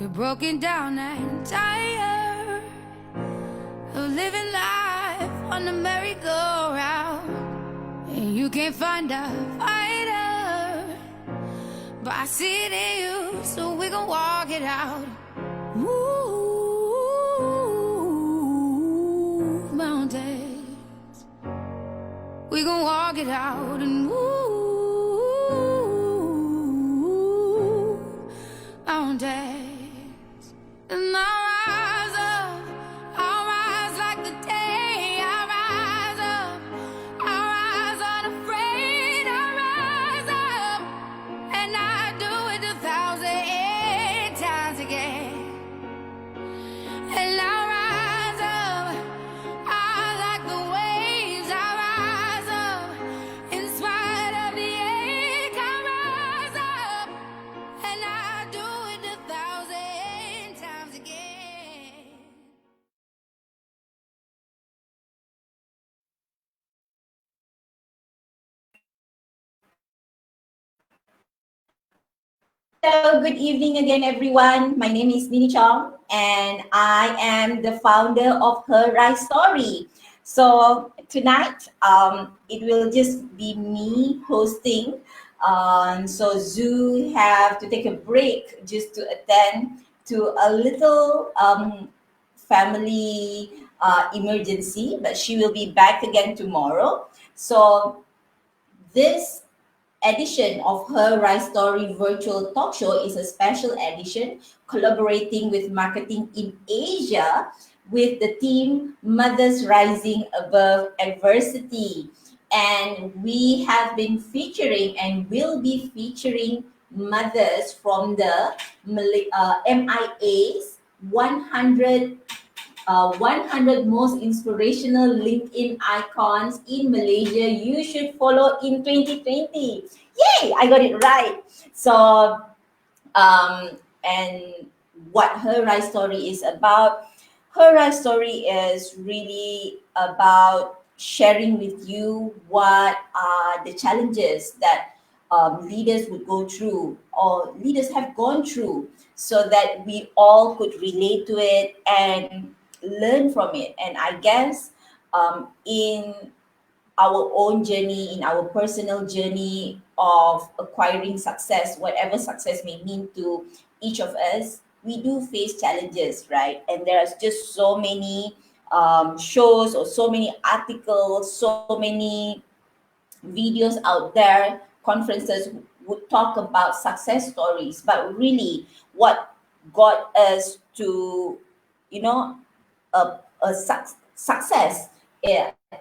You're broken down and tired of living life on the merry-go-round, and you can't find a fighter, but I see it in you, so we gon' walk it out. Move mountains, we gon' walk it out and move mountains. And I'll rise like the day. I'll rise up, I'll rise unafraid. I'll rise up, and I do it 1,000 times again. And I'll rise up, I like the waves. I'll rise up, in spite of the ache. I'll rise up, and I do it 1,000 times again. Hello, good evening again, everyone. My name is Nini Chong, and I am the founder of Her Rise Story. So tonight, it will just be me hosting. So Zoo have to take a break just to attend to a little family emergency, but she will be back again tomorrow. So this edition of Her Rise Story virtual talk show is a special edition collaborating with Marketing in Asia with the team Mothers Rising Above Adversity. And we have been featuring and will be featuring mothers from the MIA's 100 most inspirational LinkedIn icons in Malaysia you should follow in 2020. Yay! I got it right. So, and what Her Rise Story is about? Her Rise Story is really about sharing with you what are the challenges that leaders would go through or leaders have gone through, so that we all could relate to it and learn from it. And I guess in our own journey, in our personal journey of acquiring success, whatever success may mean to each of us, we do face challenges, right? And there are just so many shows or so many articles, so many videos out there, conferences would talk about success stories, but really what got us to, you know, success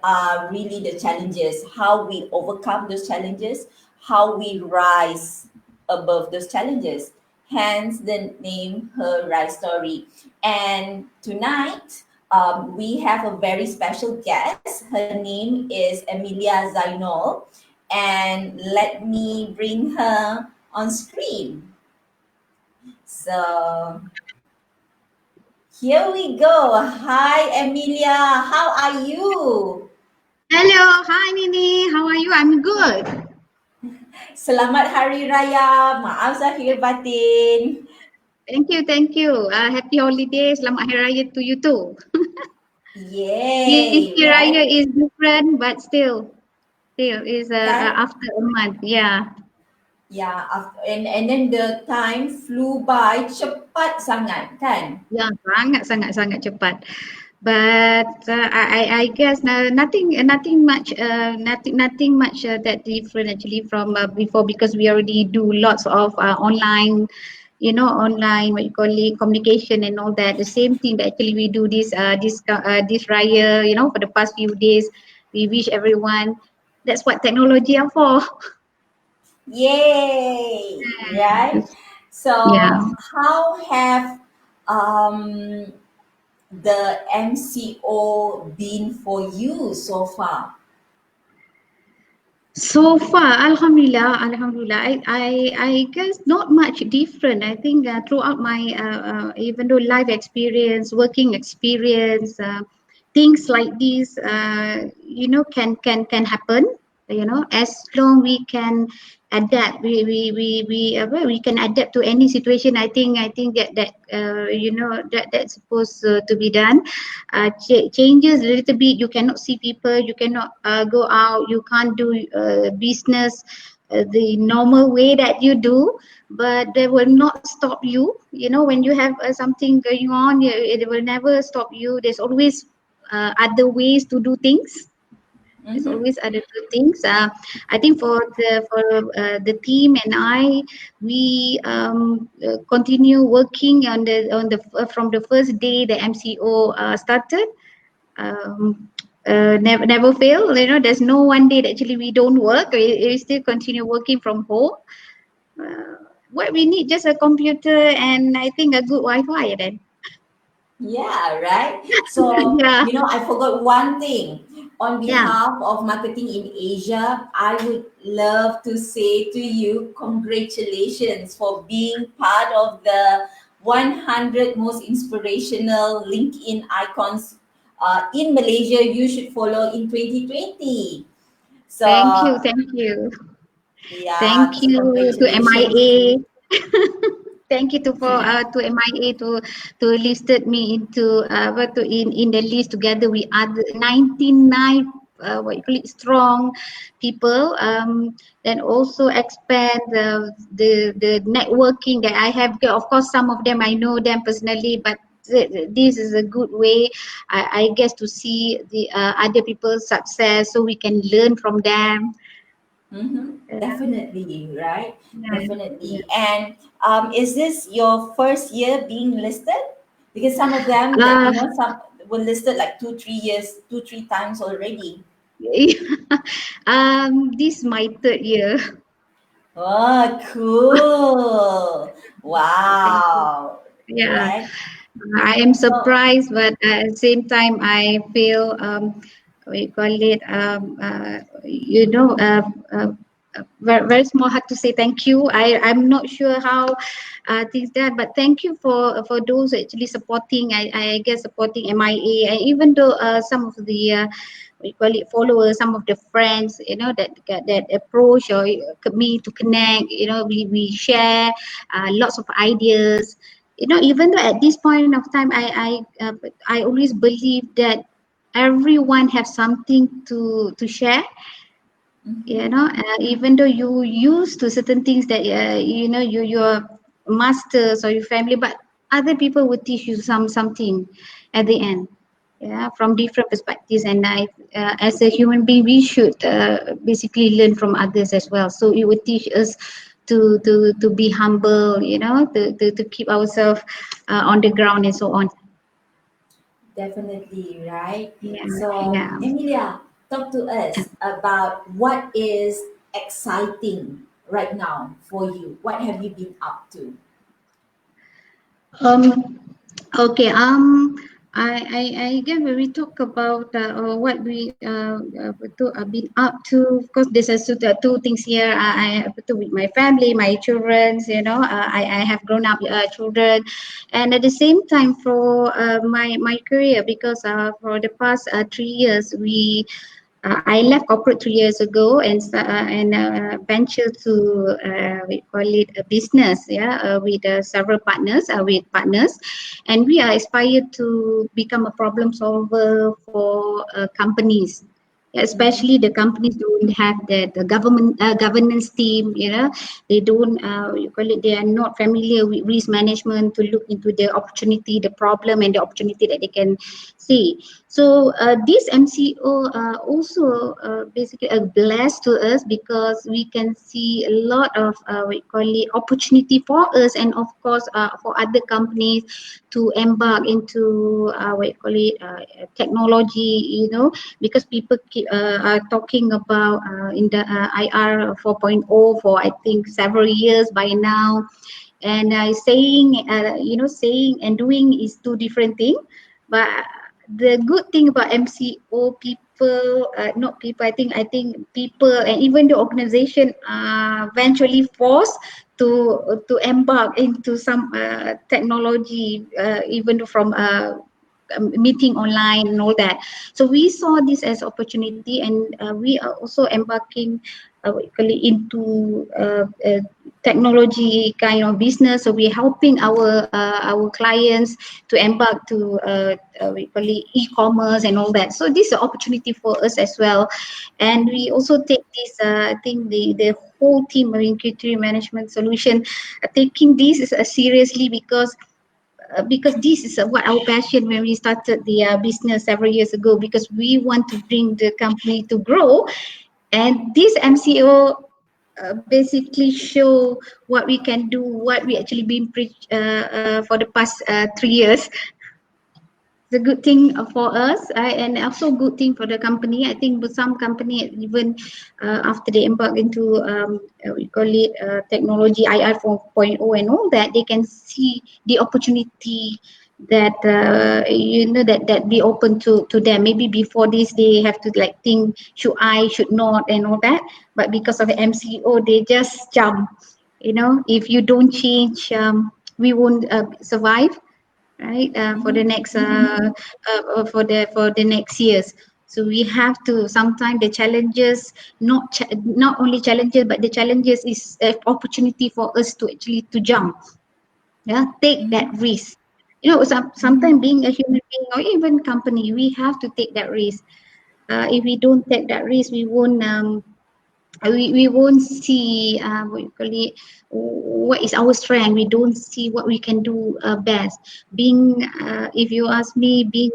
are really the challenges, how we overcome those challenges, how we rise above those challenges. Hence the name Her Rise Story. And tonight, we have a very special guest. Her name is Emilia Zainol. And let me bring her on screen. So here we go. Hi, Emilia. How are you? Hello, hi Nini. How are you? I'm good. Selamat Hari Raya. Maaf zahir batin. Thank you. Happy holidays. Selamat Hari Raya to you too. Yay, This year right? Raya is different, but still is Kan? after a month. Yeah. Yeah, and then the time flew by cepat sangat, kan? Yeah, sangat cepat. But I guess nothing much that different actually from before, because we already do lots of online, online what you call it, communication and all that. The same thing, but actually we do this raya, for the past few days. We wish everyone. That's what technology are for. Yay, right? So Yeah. how have um, the MCO been for you so far? So far, Alhamdulillah, I guess not much different. I think throughout my even though life experience, working experience, things like this, can happen. As long we can adapt, we can adapt to any situation. I think that's supposed to be done. Changes a little bit. You cannot see people, you cannot go out, you can't do business the normal way that you do, but they will not stop you. When you have something going on, it will never stop you. There's always other ways to do things. There's Mm-hmm. always other two things. I think for the team and I, we continue working on the from the first day the MCO started. Never fail. There's no one day that actually we don't work. We still continue working from home. What we need just a computer and I think a good Wi-Fi then. Yeah, right. So, Yeah, I forgot one thing. On yeah. behalf of Marketing in Asia, I would love to say to you, congratulations for being part of the 100 most inspirational LinkedIn icons in Malaysia you should follow in 2020. So, Thank you, thank you. yeah, Thank so you to congratulations. MIA. Thank you to MIA to listed me into in the list together with other 99 what you call it, strong people. Then also expand the networking that I have. Of course, some of them I know them personally, but this is a good way, I guess, to see the other people's success, so we can learn from them. Mm-hmm. Uh, Definitely, right? yeah, Definitely. yeah. And is this your first year being listed? Because some of them that Uh, some were listed like 2, 3 years, 2, 3 times already. this my third year. Oh, cool! Thank you. Wow! Yeah, Right. I am So, surprised, but at the same time, I feel what you call it, very, very small heart to say thank you. I'm not sure how things done, but thank you for those actually supporting. I guess supporting MIA, and even though some of the we call it followers, some of the friends, that approach or me to connect. We share lots of ideas. Even though at this point of time, I always believe that everyone has something to share. mhm. Even though you used to certain things that your masters or your family, but other people will teach you something at the end. Yeah, from different perspectives, and as a human being, we should basically learn from others as well. So it will teach us to be humble, to keep ourselves on the ground and so on. Definitely, right? Yeah, So, yeah. Emilia, talk to us about what is exciting right now for you. What have you been up to? Um, okay. I guess when we talk about what we been up to, of course, there's also the two things here. I have to with my family, my children. I have grown up children, and at the same time for my career, because for the past 3 years I left corporate 3 years ago and venture to we call it a business, with several partners, and we are aspired to become a problem solver for companies. Especially the companies don't have the government governance team. They don't you call it, they are not familiar with risk management to look into the opportunity, the problem, and the opportunity that they can see. So this MCO also basically a bless to us, because we can see a lot of we call it opportunity for us, and of course for other companies to embark into what you call it technology. Because people are talking about in the IR 4.0 for I think several years by now, and saying and doing is two different things. But the good thing about MCO, people, not people, I think people and even the organization are eventually forced to embark into some technology, even from meeting online and all that. So we saw this as opportunity, and we are also embarking what you call it, into technology kind of business. So we're helping our clients to embark to we call it e-commerce and all that. So this is an opportunity for us as well, and we also take this. I think the whole team of Q3 Management Solution taking this seriously, because this is what our passion when we started the business several years ago, because we want to bring the company to grow. And this MCO basically show what we can do, what we actually been preach for the past 3 years. It's a good thing for us, and also good thing for the company. I think with some company, even after they embark into we call it technology IR 4.0 and all that, they can see the opportunity that that be open to them. Maybe before this they have to like think, should I, should not, and all that. But because of the MCO, they just jump. If you don't change, we won't survive, right? For the next for the next years. So we have to, sometimes the challenges, not only challenges, but the challenges is an opportunity for us to actually to jump, take that Mm-hmm. risk. Sometimes being a human being or even company, we have to take that risk. If we don't take that risk, we won't see what you call it, what is our strength. We don't see what we can do best. Being if you ask me, being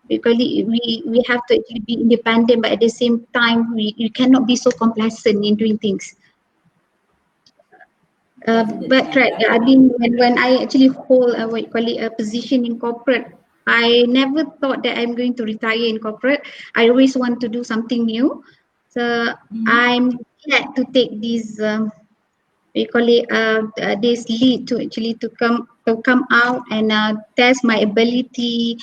we call it, we have to actually be independent, but at the same time we cannot be so complacent in doing things. But Definitely, right, right? I mean, when I actually hold what you call it, a position in corporate, I never thought that I'm going to retire in corporate. I always want to do something new. So Mm-hmm. I'm glad to take this we call it this lead to actually to come out and test my ability,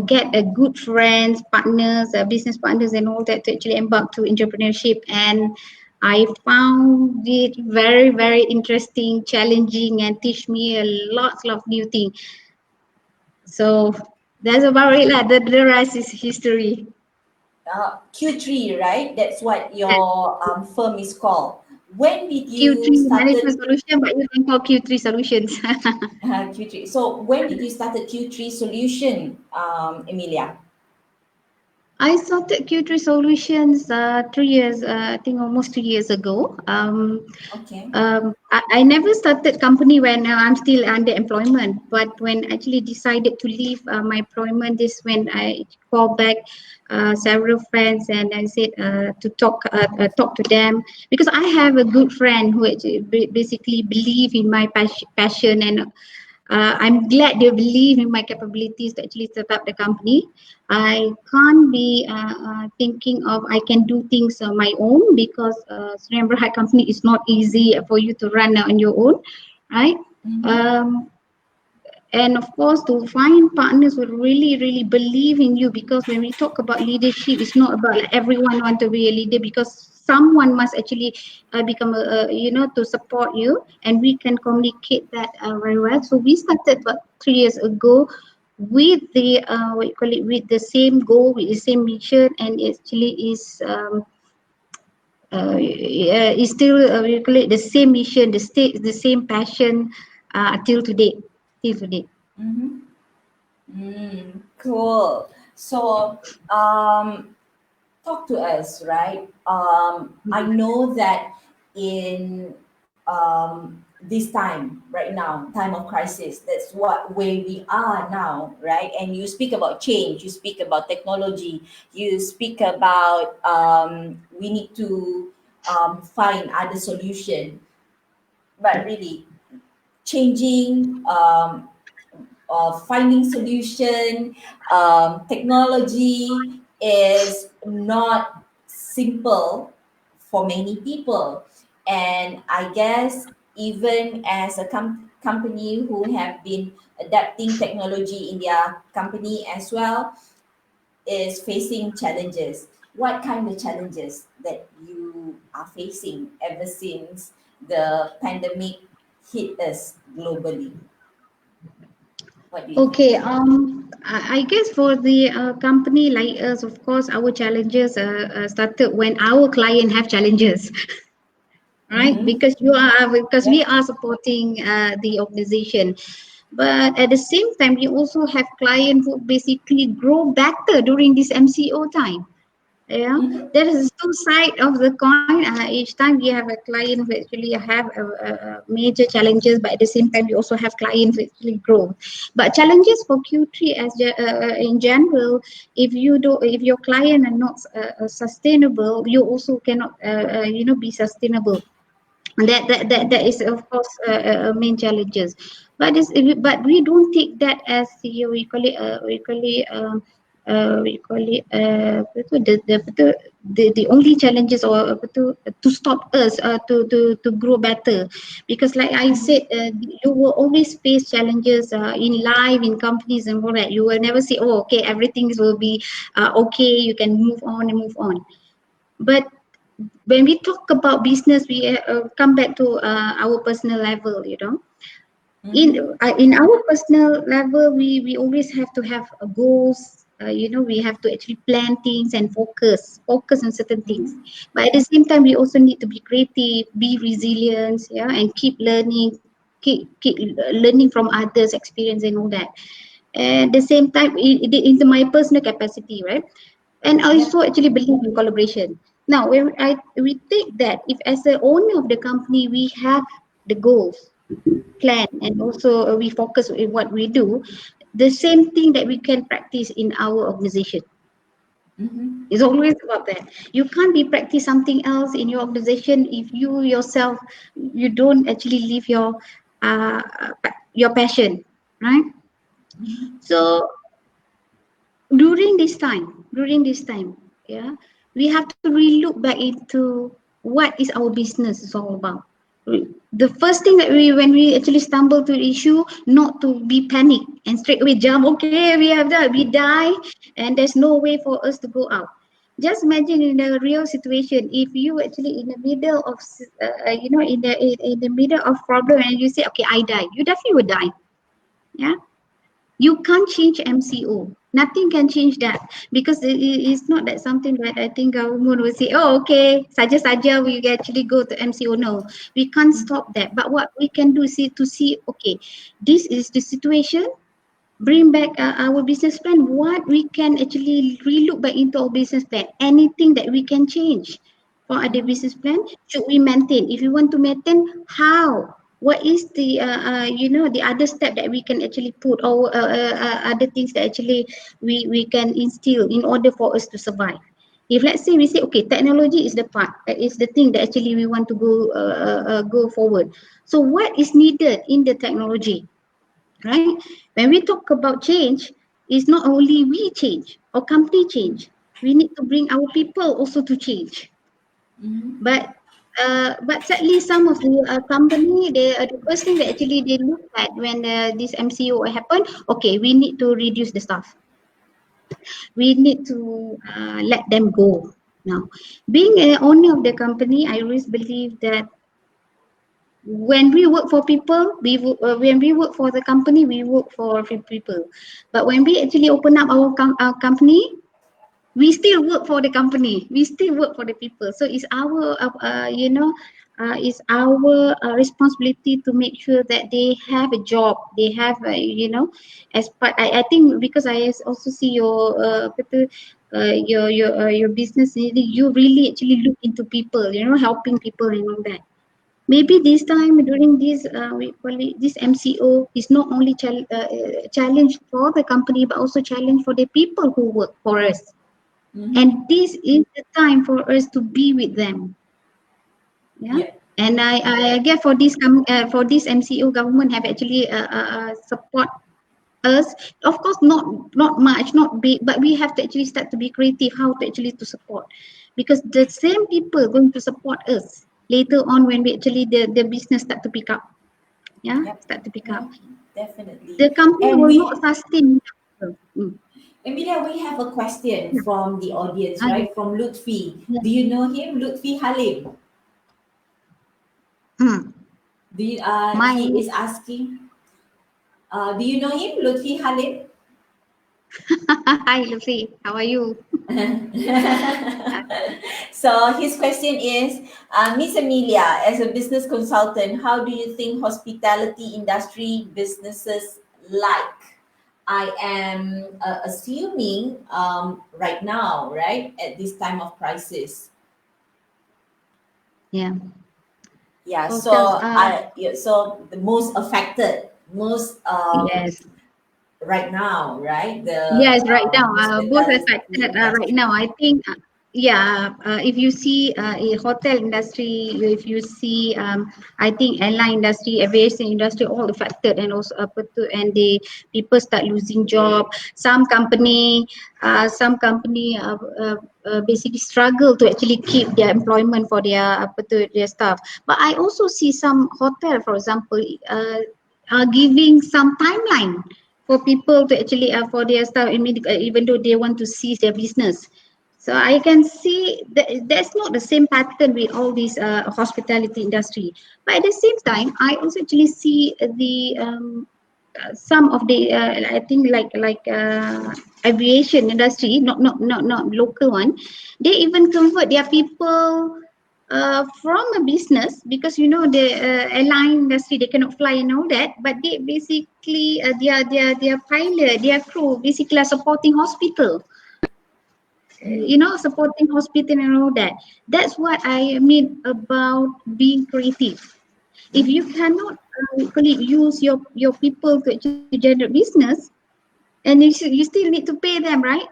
get a good friends, partners, business partners, and all that, to actually embark to entrepreneurship. And I found it very, very interesting, challenging, and teach me a lot of new things. So that's about it lah. The rest is history. Q3, right? That's what your firm is called. When did you Q3 management started solution, but you can call Q3 solutions. Q3? So when did you started Q3 Solution, Emilia? I started Q3 Solutions 3 years, I think almost 2 years ago. Okay. I never started company when I'm still under employment, but when I actually decided to leave my employment, this when I called back several friends, and I said to talk to them, because I have a good friend who actually basically believe in my passion, and I'm glad they believe in my capabilities to actually set up the company. I can't be thinking of I can do things on my own, because remember, high company is not easy for you to run on your own, right? Mm-hmm. Um, and of course, to find partners who really really believe in you, because when we talk about leadership, it's not about like everyone want to be a leader, because someone must actually become to support you, and we can communicate that very well. So we started about 3 years ago with the what you call it, with the same goal, with the same mission, and it actually is still what you call it, the same mission, the same passion till today, till today. Mm-hmm. Cool. So, talk to us, right? I know that in this time, right now, time of crisis, that's what where we are now, right? And you speak about change, you speak about technology, you speak about we need to find other solution, but really changing finding solution, technology is not simple for many people. And I guess even as a company who have been adapting technology in their company as well, is facing challenges. What kind of challenges that you are facing ever since the pandemic hit us globally? What do you think? Okay, I guess for the company like us, of course, our challenges started when our client have challenges, right? Mm-hmm. Because we Yep. are supporting the organization, but at the same time, we also have client who basically grow better during this MCO time. Yeah, Mm-hmm. there is two side of the coin. Each time we have a client who actually have major challenges, but at the same time we also have clients who actually grow. But challenges for Q3 in general, if your client are not sustainable, you also cannot be sustainable. That is of course main challenges, but we don't take that as we call it we call it apa tu, the only challenges or apa tu, to stop us to grow better, because like I said, you will always face challenges in life, in companies and all that. You will never say, oh okay, everything will be okay, you can move on and move on. But when we talk about business, we come back to our personal level, Mm-hmm. in our personal level, we always have to have goals. We have to actually plan things and focus on certain things. Mm-hmm. But at the same time, we also need to be creative, be resilient, yeah, and keep learning, keep learning from others' experience and all that. At the same time, into my personal capacity, right? And I Yep. also actually believe in collaboration. Now, when we take that, if as the owner of the company, we have the goals, plan, and also we focus in what we do, the same thing that we can practice in our organization. Mm-hmm. It's always about that. You can't be practice something else in your organization if you yourself you don't actually live uh, your passion, right? Mm-hmm. So during this time, yeah, we have to really look back into what is our business is all about. The first thing that when we actually stumble to the issue, not to be panic and straight away jump, okay, we have that, we die, and there's no way for us to go out. Just imagine in a real situation, if you actually in the middle of in the middle of problem and you say, okay, I die, you definitely will die. Yeah, you can't change MCO. Nothing can change that, because it's not that something that I think government will say, oh okay, saja we actually go to MCO. No, we can't stop that. But what we can do is to see, okay, this is the situation. Bring back our business plan. What we can actually relook back into our business plan. Anything that we can change for other Mm-hmm. business plan, should we maintain? If you want to maintain, how? What is the the other step that we can actually put, or other things that actually we can instill in order for us to survive? If let's say we say, okay, technology is the part, is the thing that actually we want to go forward. So what is needed in the technology, right? When we talk about change, it's not only we change or company change. We need to bring our people also to change. Mm-hmm. But sadly, some of the company, the first thing that actually they look at when this MCO happen, okay, we need to reduce the staff. We need to let them go. Now, being an owner of the company, I always believe that when we work for people, when we work for the company, we work for people. But when we actually open up our company, we still work for the company. We still work for the people. So it's our it's our responsibility to make sure that they have a job, they have as part. I think because I also see your apa tu, your business, you really actually look into people, helping people and all that. Maybe this time during this we call it this MCO is not only challenge for the company, but also challenge for the people who work for us. Mm-hmm. And this is the time for us to be with them. Yeah. Yep. And I get for this MCO, government have actually support us. Of course, not much, not big, but we have to actually start to be creative how to actually to support, because the same people going to support us later on when we actually the business start to pick up. Yeah, Yep. start to pick up. No, definitely. The company And will not we, sustain. Mm. Emilia, we have a question Yeah. from the audience, Okay. right? From Lutfi. Yeah. Do you know him? Lutfi Halim. Mm. Do you, My he is asking. Do you know him, Lutfi Halim? Hi, Lucy. How are you? So his question is, Miss Amelia, as a business consultant, how do you think hospitality industry businesses like? I am assuming right now, right, at this time of crisis. Yeah. Yeah. Hotels. So the most affected, most Yes. right now, right? The Yes, right now, both hospitality affected right industry. now. I think, yeah, if you see a hotel industry, if you see, I think airline industry, aviation industry, all affected, and also and the people start losing job. Some company basically struggle to actually keep their employment for their their staff. But I also see some hotel, for example, are giving some timeline for people to actually for their staff, even though they want to cease their business. So I can see that that's not the same pattern with all these hospitality industry. But at the same time, I also actually see the some of the I think like aviation industry, not local one. They even convert their people from a business, because the airline industry, they cannot fly and all that, but they basically their pilot, their crew basically are supporting hospital, Mhm. supporting hospital and all that. That's what I mean about being creative. If you Mhm. cannot equally use your people to actually generate business, and you still need to pay them, right?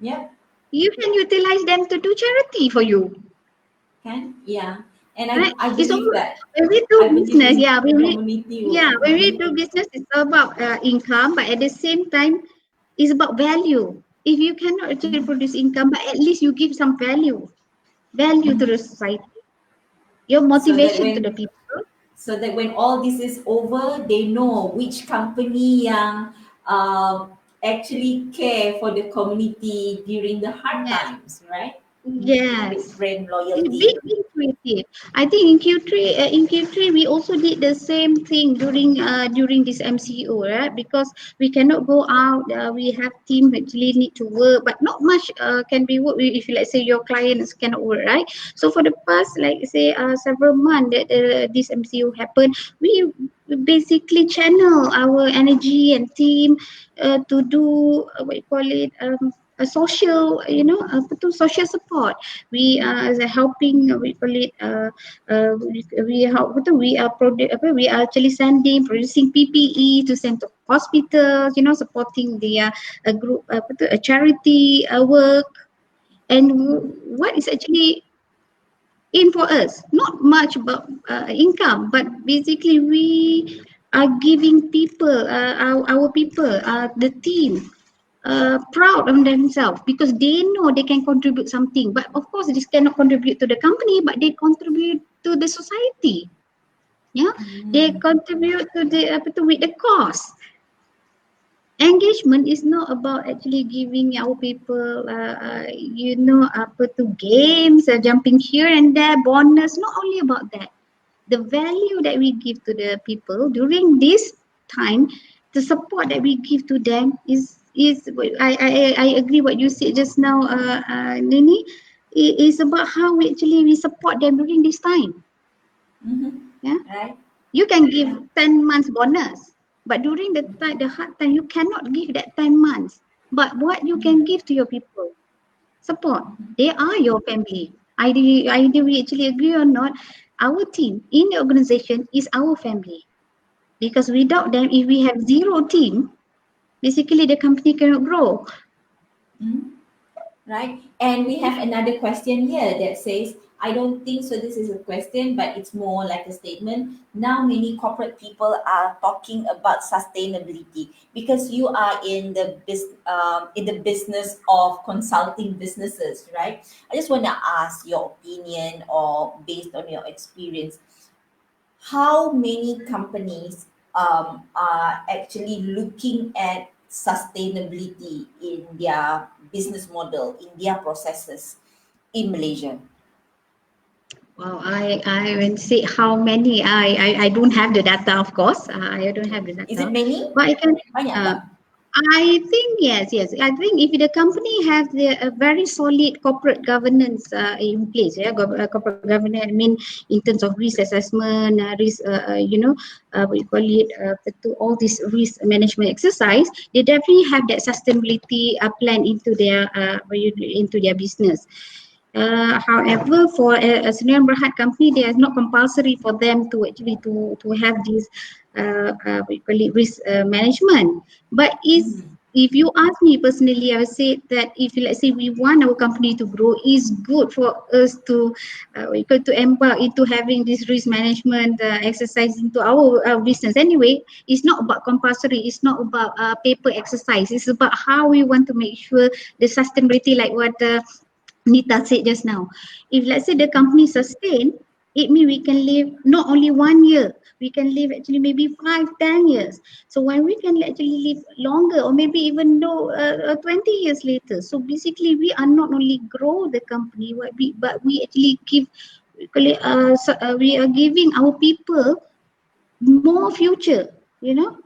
Yeah. You can utilize them to do charity for you, Can, yeah. And right? I It's all believe that. when we do I believe business, in yeah, community work. when we do business, it's about income, but at the same time, it's about value. If you cannot actually produce income, but at least you give some value to the Mhm. society, your So that motivation to the when people. all this is over, they know which company yang actually care for the community during the hard Yes. times, right? With Yes. brand It's loyalty. being creative. I think in Q3 we also did the same thing during this MCO, right? Because we cannot go out. We have team actually need to work, but not much can be work if let's say your clients cannot work, right? So for the past, like say several months that this MCO happened, we basically channel our energy and team to do what you call it, a social, social support. We are as a helping, we call it we help, we are actually producing PPE to send to hospitals, supporting the a group, a charity work. And what is actually in for us, not much about income, but basically we are giving people, our people, the team, proud of themselves, because they know they can contribute something. But of course, this cannot contribute to the company, but they contribute to the society. Yeah, they Mm. contribute to the with the cause. Engagement is not about actually giving our people, games, jumping here and there, bonus. Not only about that. The value that we give to the people during this time, the support that we give to them is I agree what you said just now, Nini. It is about how we support them during this time. Mm-hmm. Yeah, Right? you can give Yeah. 10 months bonus, but during the hard time, you cannot give that 10 months. But what you can give to your people, support. They are your family. Either we actually agree or not, our team in the organization is our family. Because without them, if we have zero team, basically the company cannot grow. Mhm. Right? And we have another question here that says, I don't think so. This is a question, but it's more like a statement. Now, many corporate people are talking about sustainability because you are in the business of consulting businesses, right? I just want to ask your opinion or based on your experience, how many companies are actually looking at sustainability in their business model, in their processes in Malaysia? Well, I will say how many. I don't have the data, of course. I don't have the Is it data, many? but I can. Banyak Uh, tak? I think yes, yes. I think if the company have the a very solid corporate governance in place, yeah, corporate governance. I mean, in terms of risk assessment, risk, what you call it, to all this risk management exercise, they definitely have that sustainability plan into their business. However, for a Sdn Berhad company, there is not compulsory for them to actually to have this what you call it, risk management. But is Mhm. if you ask me personally, I would say that if let's say we want our company to grow, it's good for us to we could to embark into having this risk management exercise into our business. Anyway, it's not about compulsory. It's not about paper exercise. It's about how we want to make sure the sustainability, like what Nita said just now. If let's say the company sustain, it means we can live not only 1 year, we can live actually maybe 5, 10 years. So when we can actually live longer, or maybe even though 20 years later. So basically, we are not only grow the company, but we actually give. We are giving our people more future. You know,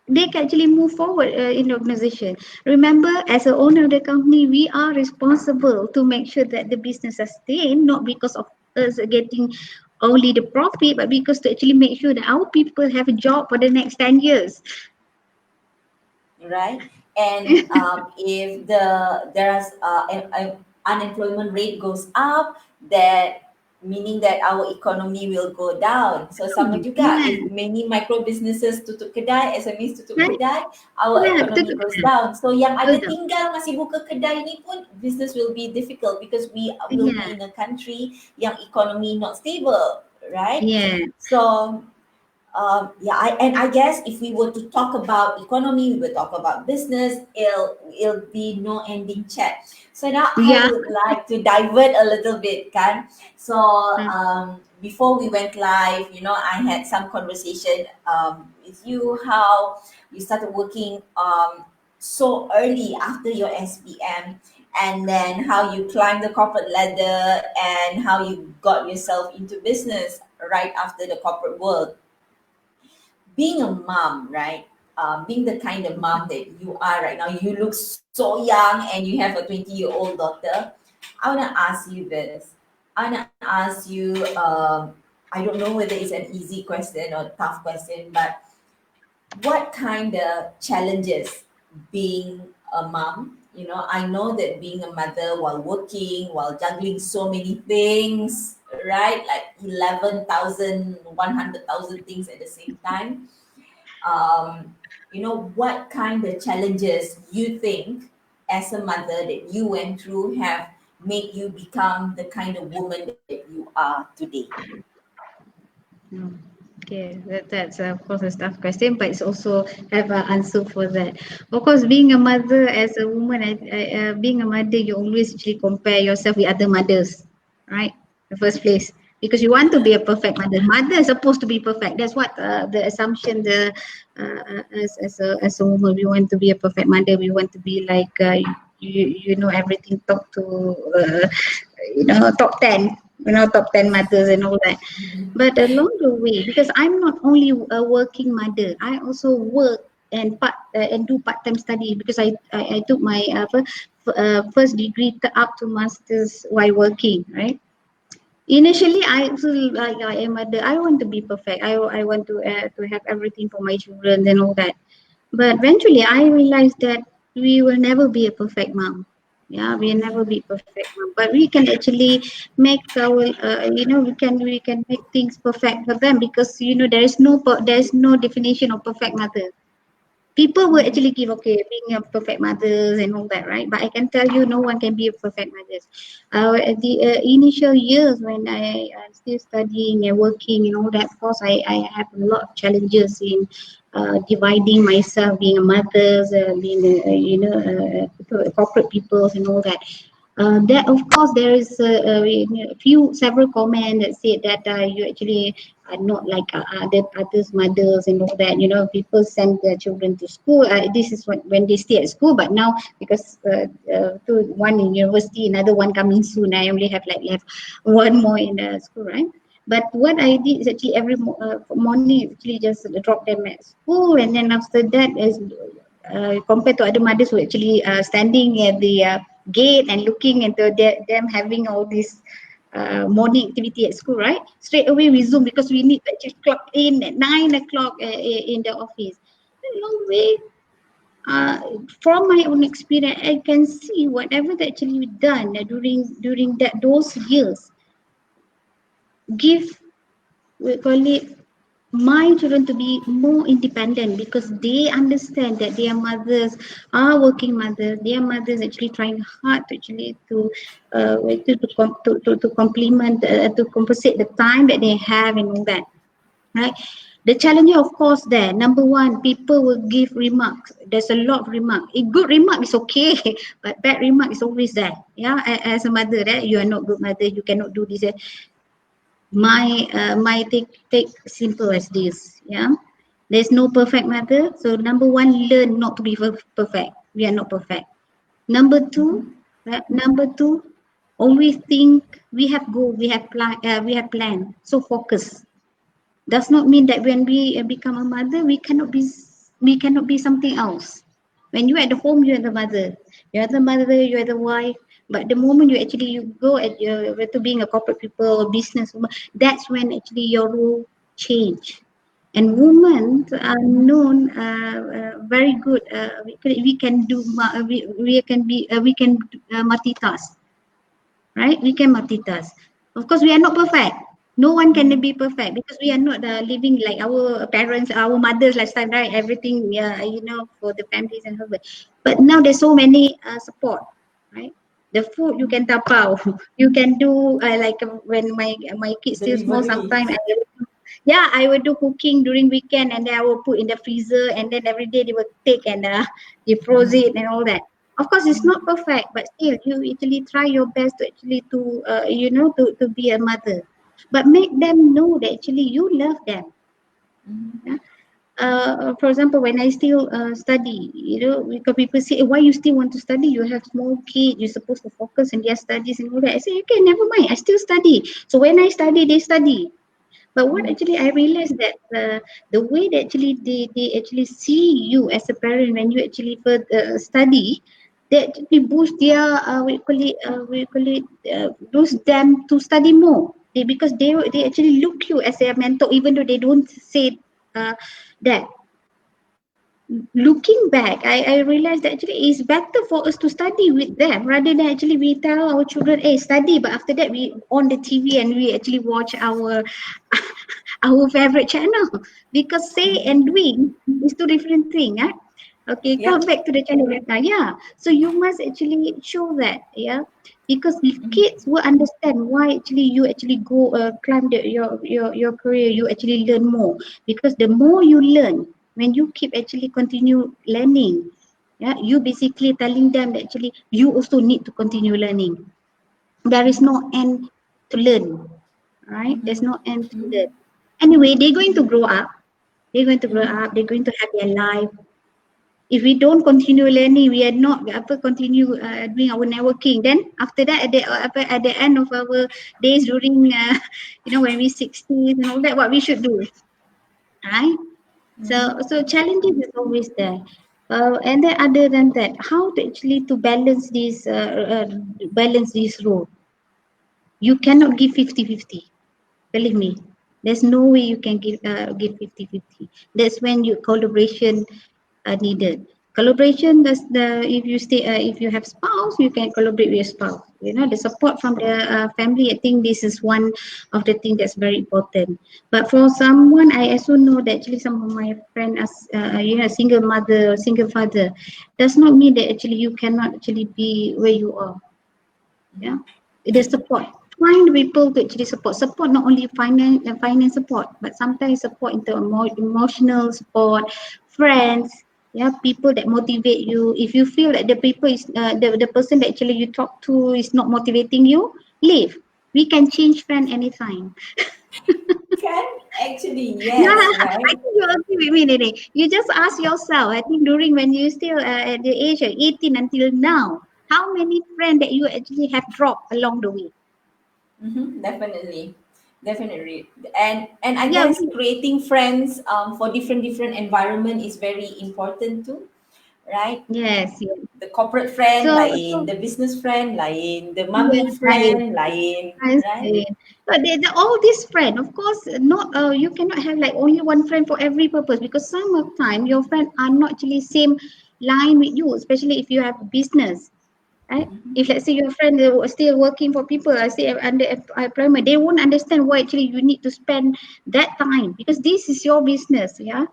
they can actually move forward in the organization. Remember, as a owner of the company, we are responsible to make sure that the business sustain, not because of us getting only the profit, but because to actually make sure that our people have a job for the next 10 years. Right? And if there's unemployment rate goes up, that meaning that our economy will go down. So sama juga, Yeah, if many micro businesses tutup kedai, SMEs tutup right? kedai, our Yeah, betul economy tu. goes down. So yang ada Betul. tinggal masih buka kedai ni pun, business will be difficult because we will Yeah, be in a country yang economy not stable, right? yeah, So yeah, and I guess if we were to talk about economy, we will talk about business, it'll be no ending chat. So now I yeah. would like to divert a little bit, kan? So Hmm. before we went live, I had some conversation with you how you started working so early after your SPM, and then how you climbed the corporate ladder and how you got yourself into business right after the corporate world. Being a mom, right? Being the kind of mom that you are right now, you look so young and you have a 20-year-old daughter. I want to ask you this. I want to ask you, I don't know whether it's an easy question or tough question, but what kind of challenges being a mom? I know that being a mother while working, while juggling so many things, right? Like 11,000, 100,000 things at the same time. um, what kind of challenges you think as a mother that you went through have made you become the kind of woman that you are today? Hmm. Okay, that's of course a tough question, but it's also have an answer for that. Of course, being a mother as a woman, being a mother, you always actually compare yourself with other mothers, right? The first place, because you want to be a perfect mother. Mother is supposed to be perfect. That's what the assumption. As a woman, we want to be a perfect mother. We want to be like you know everything. Talk to top 10, top 10 mothers and all that. But along the way, because I'm not only a working mother, I also work and do part-time study because I took my first degree up to masters while working, right? Initially, I also like I am mother. I want to be perfect. I want to have everything for my children and all that. But eventually, I realized that we will never be a perfect mom. Yeah, we'll never be perfect mom. But we can actually make our, we can make things perfect for them because there is no definition of perfect mother. People will Mhm. actually give being a perfect mothers and all that, right? But I can tell you no one can be a perfect mothers. At the initial years when I'm still studying and working and all that, of course I have a lot of challenges in dividing myself being a mother, being corporate people and all that. There, of course, there is several comments that said that you actually are not like others mothers and all that. You know, people send their children to school. This is when they stay at school, but now because one in university, another one coming soon, I only have like left one more in the school, right? But what I did is actually every morning actually just drop them at school, and then after that is compared to other mothers who actually standing at the gate and looking into them having all this morning activity at school, right? Straight away we zoom because we need to actually clock in at 9 o'clock in the office. No way. Uh, from my own experience, I can see whatever that actually we done during those years give, we call it, my children to be more independent because they understand that their mothers are working mothers. Their mothers actually trying hard to actually to complement to compensate the time that they have and all that, right? The challenge, of course, there. Number one, people will give remarks. There's a lot of remark. A good remark is okay, but bad remark is always there. Yeah, as a mother, right? You are not good mother. You cannot do this. My take simple as this. Yeah, there's no perfect mother. So number one, learn not to be perfect. We are not perfect. Number two, always think we have goal, we have plan. So focus. Does not mean that when we become a mother, we cannot be something else. When you are at the home, you are the mother. You are the mother, you are the wife. But the moment you go at to being a corporate people or business woman, that's when actually your role change. And women are known very good. We can do we can multitask, right? We can multitask. Of course, we are not perfect. No one can be perfect because we are not living like our parents, our mothers last time, right? Everything, yeah, for the families and husband. But now there's so many support, right? The food you can tap out, you can do when my kids still small. Delivery. Sometimes I will do cooking during weekend and then I will put in the freezer and then every day they will take and defroze it and all that. Of course, it's not perfect, but still, you actually try your best to actually to be a mother, but make them know that actually you love them. Yeah? For example, when I still study, because people say, why you still want to study? You have small kids, you're supposed to focus on their studies and all that. I say, okay, never mind, I still study. So when I study, they study. But what actually I realized that the way that actually they actually see you as a parent when you actually study, they actually boost their boost them to study more. Because they actually look you as their mentor, even though they don't say that. Looking back, I realized that actually it's better for us to study with them rather than actually we tell our children, hey, study, but after that we on the TV and we actually watch our our favorite channel, because say and doing is two different thing. Okay, come Yep. back to the channel right now. Yeah, so you must actually show that. Yeah, because if kids will understand why actually you actually go climb your career, you actually learn more, because the more you learn, when you keep actually continue learning, yeah, you basically telling them that actually you also need to continue learning. There is no end to learn, right? There's no end to learn. Anyway, they're going to grow up. They're going to grow up. They're going to have their life. If we don't continue learning, we are not continue doing our networking. Then after that, at the end of our days during when we 60s and all that, what we should do, right? So challenges is always there. And then other than that, how to actually to balance this role? You cannot give 50-50. Believe me, there's no way you can give 50-50. That's when your collaboration are needed. Collaboration, that's the if you have spouse, you can collaborate with your spouse. The support from the family. I think this is one of the things that's very important. But for someone, I also know that actually some of my friends are single mother, single father, does not mean that actually you cannot actually be where you are. Yeah, the support. Find people to actually support not only finance support, but sometimes support into emotional support, friends. Yeah, people that motivate you. If you feel that the people is the person that actually you talk to is not motivating you, leave. We can change friend anytime. Can actually, Yeah, yes, I right? think you agree with me, Nene. You just ask yourself. I think during when you still at the age of 18 until now, how many friends that you actually have dropped along the way? Definitely, definitely, and I Yeah, guess creating friends for different environment is very important too, right? yes, yes. The corporate friend lain, So the business friend lain, the yeah, mommy right. friend lain, I right? see. But all these friend, of course, not you cannot have like only one friend for every purpose because some of time your friend are not actually same line with you, especially if you have business, right? If let's say your friend still working for people, I say under employment, they won't understand why actually you need to spend that time because this is your business, yeah.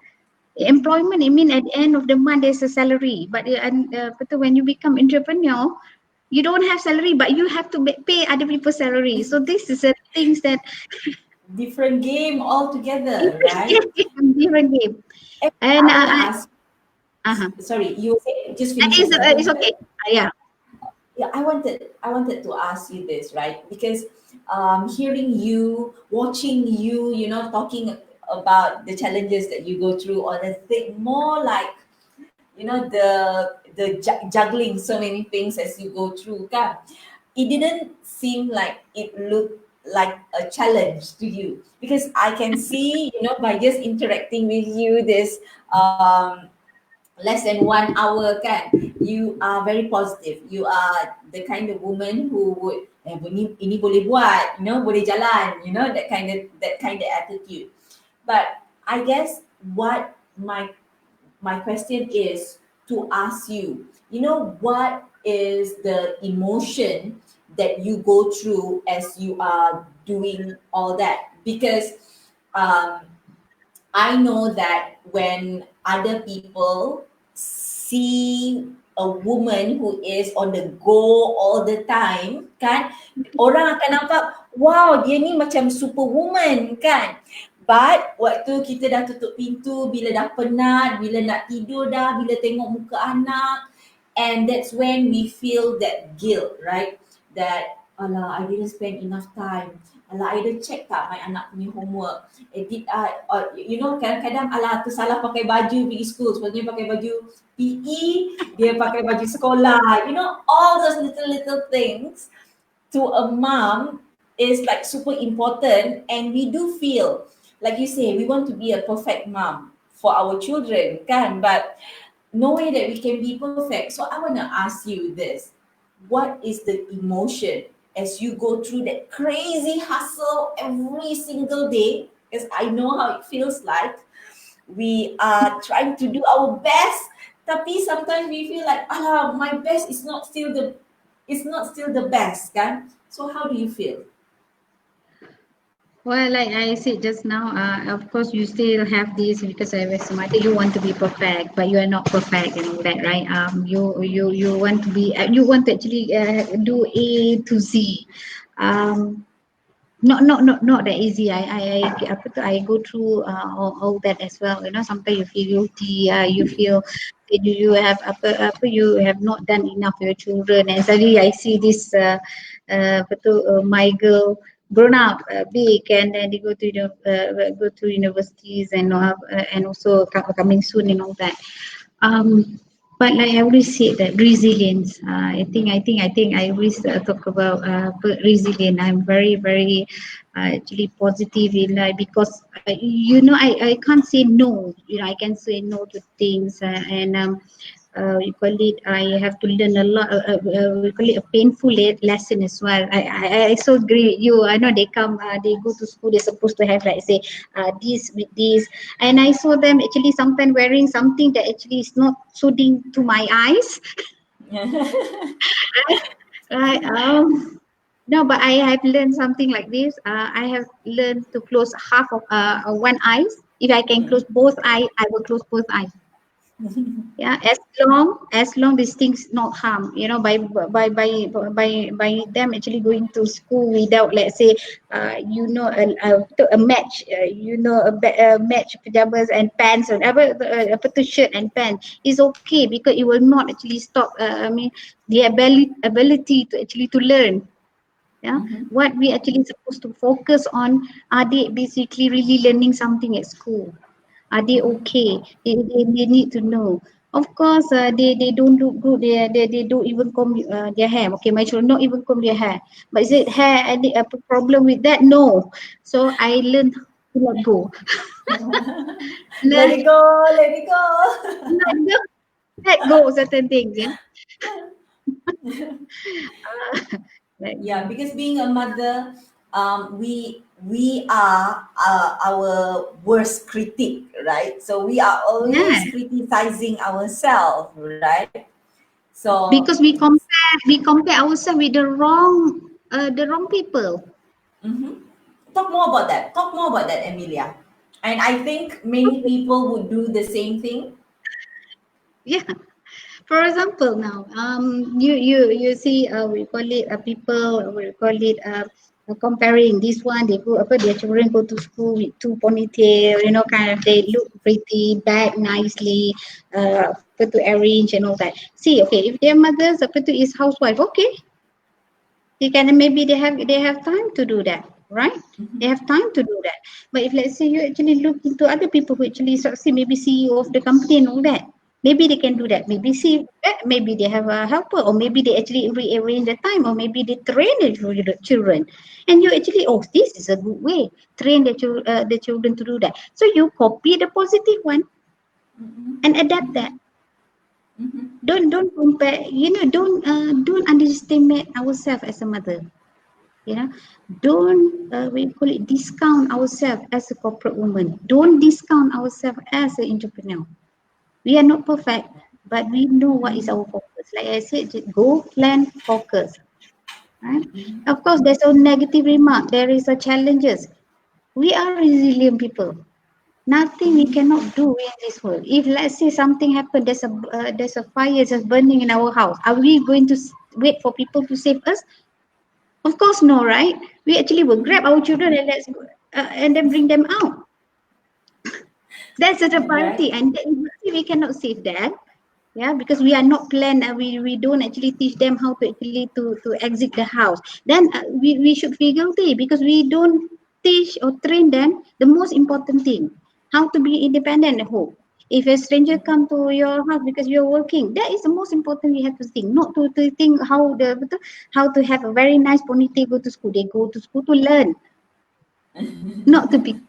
Employment, I mean, at the end of the month there's a salary, but when you become entrepreneur, you don't have salary, but you have to pay other people's salary. So this is a things that Different game altogether, right? different game. And And I want to ask, uh-huh. sorry, you were just finish your It's sentence okay. first. Yeah. Yeah, I wanted to ask you this, right? Because hearing you, watching you, talking about the challenges that you go through, or the thing more like, the juggling so many things as you go through, kan? It didn't seem like it looked like a challenge to you, because I can see, by just interacting with you this less than 1 hour, kan, you are very positive. You are the kind of woman who would, ini boleh buat, boleh jalan, that kind of attitude. But I guess what my question is to ask you, what is the emotion that you go through as you are doing all that? Because um, I know that when other people see a woman who is on the go all the time, kan, orang akan nampak, wow, dia ni macam superwoman, kan. But waktu kita dah tutup pintu, bila dah penat, bila nak tidur dah, bila tengok muka anak, and that's when we feel that guilt, right? That, alah, I didn't spend enough time. Alah, I dah check tak my anak punya homework. Kadang-kadang, alah, tu salah pakai baju pergi school. Sepatutnya pakai baju PE, dia pakai baju sekolah. All those little things to a mom is like super important, and we do feel, like you say, we want to be a perfect mom for our children, kan? But no way that we can be perfect. So I want to ask you this: what is the emotion as you go through that crazy hustle every single day? Because I know how it feels like. We are trying to do our best, tapi sometimes we feel like, ah, my best is not still the best, kan? So how do you feel? Well, like I said just now, of course you still have this because I was mother. You want to be perfect, but you are not perfect and all that, right? You want to be, you want to actually do A to Z. Um, not that easy. I go through all that as well. Sometimes you feel guilty. You feel that you have you have not done enough for your children. And suddenly I see this my girl grown up big, and then they go to universities and also coming soon and all that. Um, but like I always say that resilience. I always talk about resilience. I'm very actually positive in life because I can't say no. I can say no to things we call it. I have to learn a lot. We call it a painful lesson as well. I so agree with you. I know they come, they go to school. They're supposed to have like say this with this, and I saw them actually sometimes wearing something that actually is not suiting to my eyes. Right. No, but I have learned something like this. I have learned to close half of one eye. If I can close both eyes, I will close both eyes. Yeah, as long these things not harm, by them actually going to school without, let's say, a match, a match pajamas and pants, or apa tu, shirt and pants is okay, because it will not actually stop, the ability to actually to learn. Yeah, Mhm. what we actually supposed to focus on, are they basically really learning something at school? Are they okay? They need to know. Of course, they don't look good. They don't even comb their hair. Okay, my children don't even comb their hair. But is it hair any a problem with that? No. So I learned to let go. Let Learn, it go, let it go. let go, let go certain things. Yeah. Let Yeah, go. because being a mother, we are our worst critic, right? So we are Yeah. always criticizing ourselves, right? So Because we compare ourselves with the wrong people. mhm. Talk more about that. Talk more about that, Emilia. And I think many people would do the same thing. Yeah. For example, now, you see, we call it, people, we call it, comparing this one. They go, their children go to school with two ponytail, kind of, they look pretty, bag nicely, to arrange and all that. See, okay, if their mothers, is housewife, okay, they can, maybe they have time to do that, right? They Mhm. have time to do that. But if, let's say, you actually look into other people who actually succeed, maybe CEO of the company and all that, maybe they can do that. Maybe see that, maybe they have a helper, or maybe they actually rearrange the time, or maybe they train the children. And you actually, oh, this is a good way, train the children to do that. So you copy the positive one and adapt that. Mhm. Don't compare, don't underestimate ourselves as a mother. Don't, we call it, discount ourselves as a corporate woman. Don't discount ourselves as an entrepreneur. We are not perfect, but we know what is our focus. Like I said, just go, plan, focus. Right? Of course, there's a negative remark. There is a challenges. We are resilient people. Nothing we cannot do in this world. If, let's say, something happened, there's a fire just burning in our house. Are we going to wait for people to save us? Of course, no, right? We actually will grab our children and let's go, and then bring them out. That's the Right. priority, and then we cannot save them. Yeah, because we are not planned, we don't actually teach them how to actually to exit the house. Then, we should feel guilty because we don't teach or train them the most important thing, how to be independent at home. If a stranger come to your house because you're working, that is the most important we have to think, not to think how to have a very nice ponytail, go to school. They go to school to learn, not to be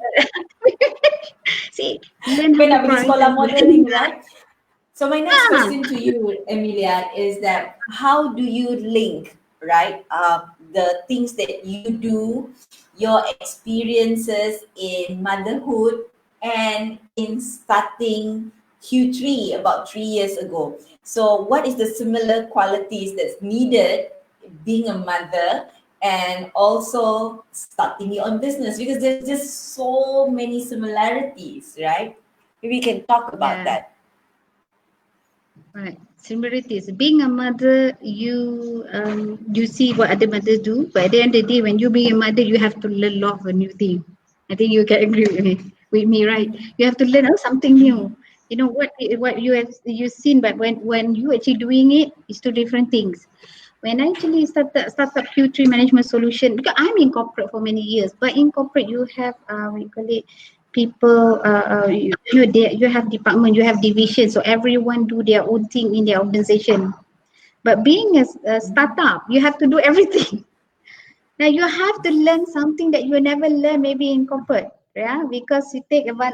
see, learn how Bukan to nak pergi sekolah prioritize learning. modeling, right? So my next Ah, question to you, Emilia, is that how do you link, right, the things that you do, your experiences in motherhood, and in starting Q3 about 3 years ago? So what is the similar qualities that's needed being a mother and also starting your own business? Because there's just so many similarities, right? Maybe we can talk about yeah. that. Right. Similarities. Being a mother, you see what other mothers do, but at the end of the day, when you being a mother, you have to learn a lot of a new thing. I think you can agree with me, right? You have to learn something new. You know what you've seen, but when you actually doing it, it's two different things. When I actually started Q3 management solution, because I'm in corporate for many years, but in corporate you have, what you call it, people, you have department, you have division, so everyone do their own thing in their organization. But being a startup, you have to do everything. Now you have to learn something that you never learn maybe in corporate. Yeah, because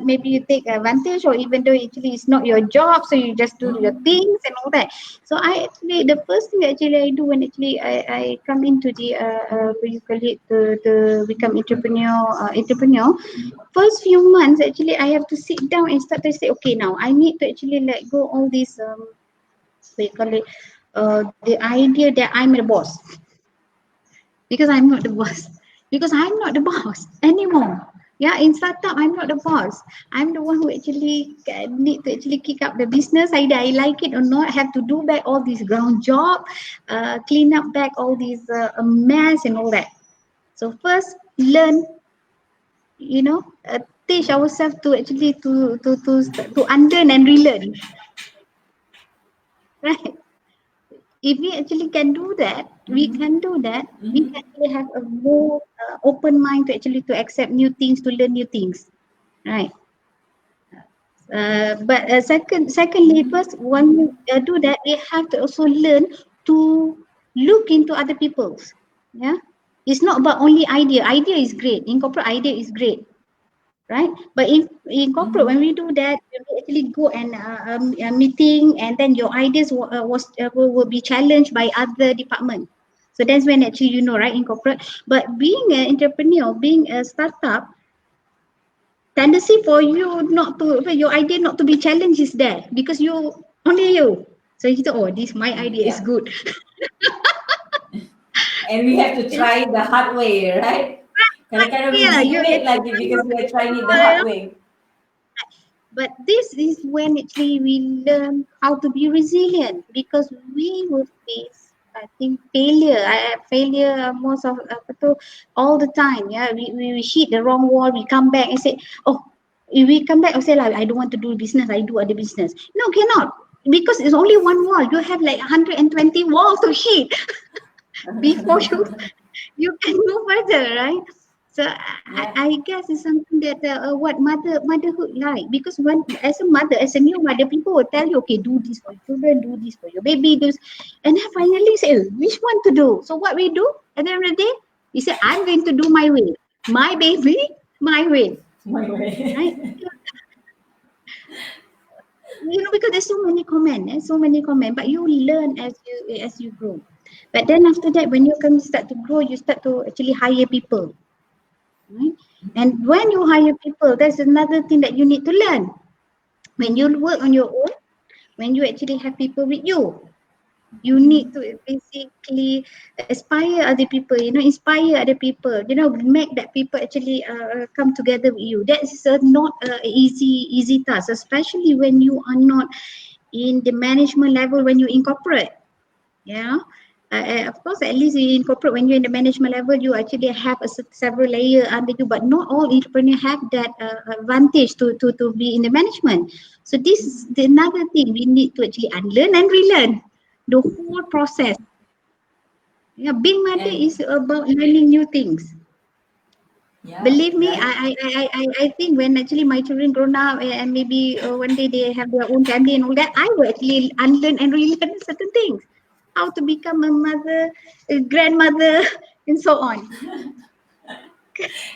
maybe you take advantage, or even though actually it's not your job, so you just do your Mhm. things and all that. So I actually, the first thing actually I do when actually I come into the, what you call it, the become entrepreneur. First few months actually I have to sit down and start to say, okay, now I need to actually let go all this, what you call it, the idea that I'm the boss, because I'm not the boss. Because I'm not the boss anymore. Yeah, in startup, I'm not the boss. I'm the one who actually need to actually kick up the business. Either I like it or not, have to do back all this ground job, clean up back all these mess and all that. So first, learn, you know, teach ourselves to actually to unlearn and relearn, right? If we actually can do that, we Mm-hmm. can do that. We Mm-hmm. can actually have a more open mind to actually to accept new things, to learn new things, right? But secondly, Mm-hmm. first, when we do that, we have to also learn to look into other people's. Yeah, it's not about only idea. Idea is great. In corporate, idea is great, right? But in corporate, Mm-hmm. when we do that, we actually go and a meeting, and then your ideas will be challenged by other department. So that's when actually you know, right, in corporate. But being an entrepreneur, being a startup, tendency for you not to for your idea not to be challenged is there because you only you. So you thought, oh, this my idea is Yeah. good. And we have to try it the hard way, right? Kind of Yeah, you intimidate like it because we are trying it the hard way. but this is when actually we learn how to be resilient because we will face, I think, failure. Failure most of all the time. Yeah, we hit the wrong wall. We come back and say, oh, if we come back and say like, I don't want to do business. I do other business. No, cannot because it's only one wall. You have like 120 walls to hit before you can go further, right? So Yeah. I guess it's something that what motherhood like because when as a mother, as a new mother, people will tell you, okay, do this for your children, do this for your baby, do, and then finally say, "Oh, which one to do?" So what we do at the end of the day, we say, I'm going to do my way, my baby, my way, My right? way. You know, because there's so many comment, but you learn as you grow. But then after that, when you come start to grow, you start to actually hire people, right? And when you hire people, that's another thing that you need to learn. When you work on your own, when you actually have people with you need to basically aspire other people, you know, inspire other people, you know, make that people actually come together with you. That is not a easy task, especially when you are not in the management level, when you incorporate. Yeah. Of course, at least in corporate, when you're in the management level, you actually have several layer under you, but not all entrepreneurs have that advantage to be in the management. So this is the another thing we need to actually unlearn and relearn the whole process. Yeah, being mother And is about learning new things. yeah, Believe me, right. I think when actually my children grown up and maybe one day they have their own family and all that, I will actually unlearn and relearn certain things. How to become a mother, a grandmother, and so on.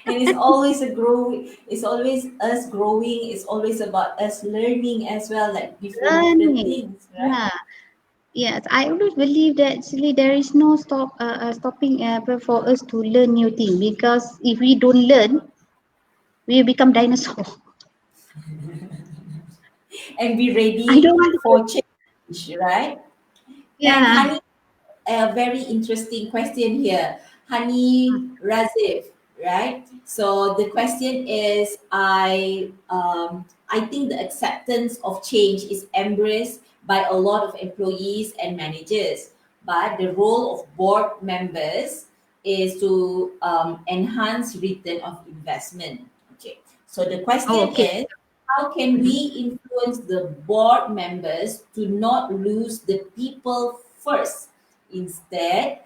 And it's always a growing, it's always us growing, it's always about us learning as well, like different Learning. things, right? Yeah. Yes, I always believe that actually there is no stopping for us to learn new things because if we don't learn, we become dinosaur. And be I don't ready want to. for change, right? And Yeah. honey, a very interesting question here. Hani Razif, right? So the question is, I think the acceptance of change is embraced by a lot of employees and managers, but the role of board members is to enhance return of investment. Okay. So the Oh, question okay. is, how can Mhm. we influence the board members to not lose the people first? Instead,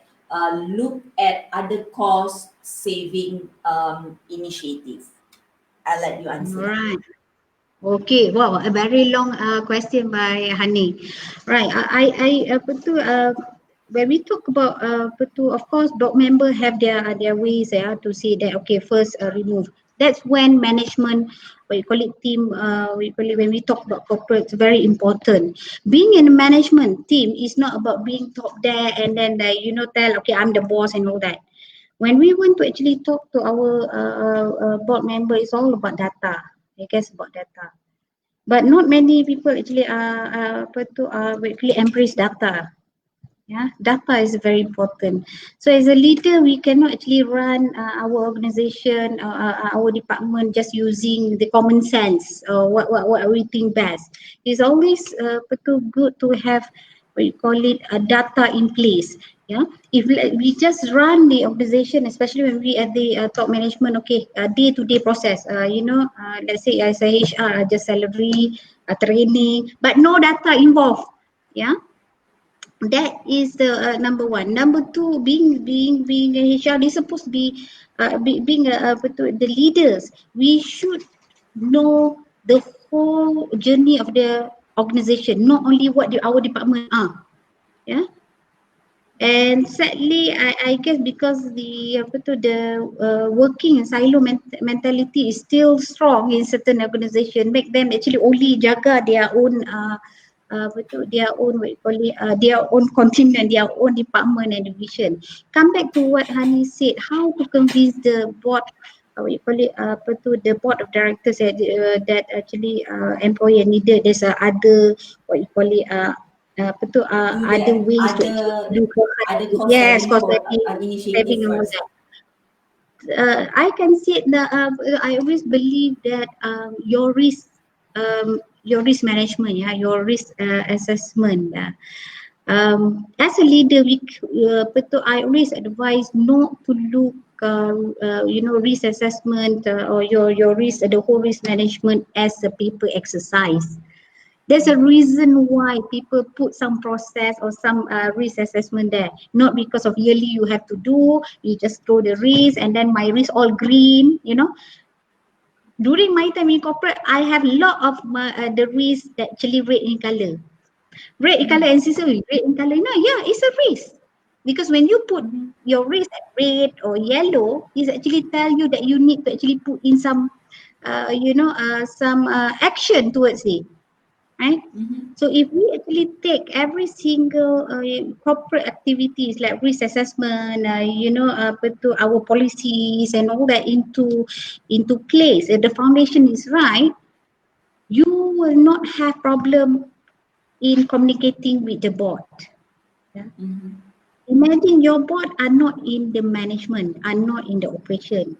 look at other cost saving initiatives. I'll let you answer All that. right. Okay, wow, a very long question by Hani. Right, apa tu, when we talk about apa tu, of course, board member have their ways to say that okay, first remove. That's when management, what you call it, team, what you call it, when we talk about corporate, it's very important. Being in a management team is not about being top there and then you know tell okay I'm the boss and all that. When we want to actually talk to our board member, it's all about data. I guess about data. But not many people actually are actually embrace data. Yeah, data is very important. So as a leader, we cannot actually run our organization, our department just using the common sense or what we think best. It's always betul good to have what you call it data in place. Yeah, if we just run the organization, especially when we at the top management, okay, day-to-day process. Let's say as a HR, just salary, training, but no data involved. Yeah, that is the number one. Number two, being a HR, they supposed to be being the leaders. We should know the whole journey of the organization, not only what our department are. Yeah. And sadly, I guess because the working silo mentality is still strong in certain organization, make them actually only jaga their own their own what you call it, their own continent, their own department and division. Come back to what Hani said, how to convince the board, what you call it, the board of directors that actually employer needed. There's other what you call it, Do other that ways to actually do cost other saving. cost Yes, saving cost for saving initiative and all first. that. I can say that I always believe that your risk management, yeah, your risk assessment. As a leader, I always advise not to look, risk assessment or your risk, the whole risk management as a paper exercise. There's a reason why people put some process or some risk assessment there. Not because of yearly you have to do, you just throw the risk and then my risk all green, During my time in corporate, I have a lot of the risk that actually red in color. Red in color and sister, red in color. No, yeah, it's a risk. Because when you put your risk at red or yellow, it actually tell you that you need to actually put in some, some action towards it. Right? So if we actually take every single corporate activities like risk assessment, to our policies and all that into place, if the foundation is right, you will not have problem in communicating with the board. Yeah? Imagine your board are not in the management, are not in the operation.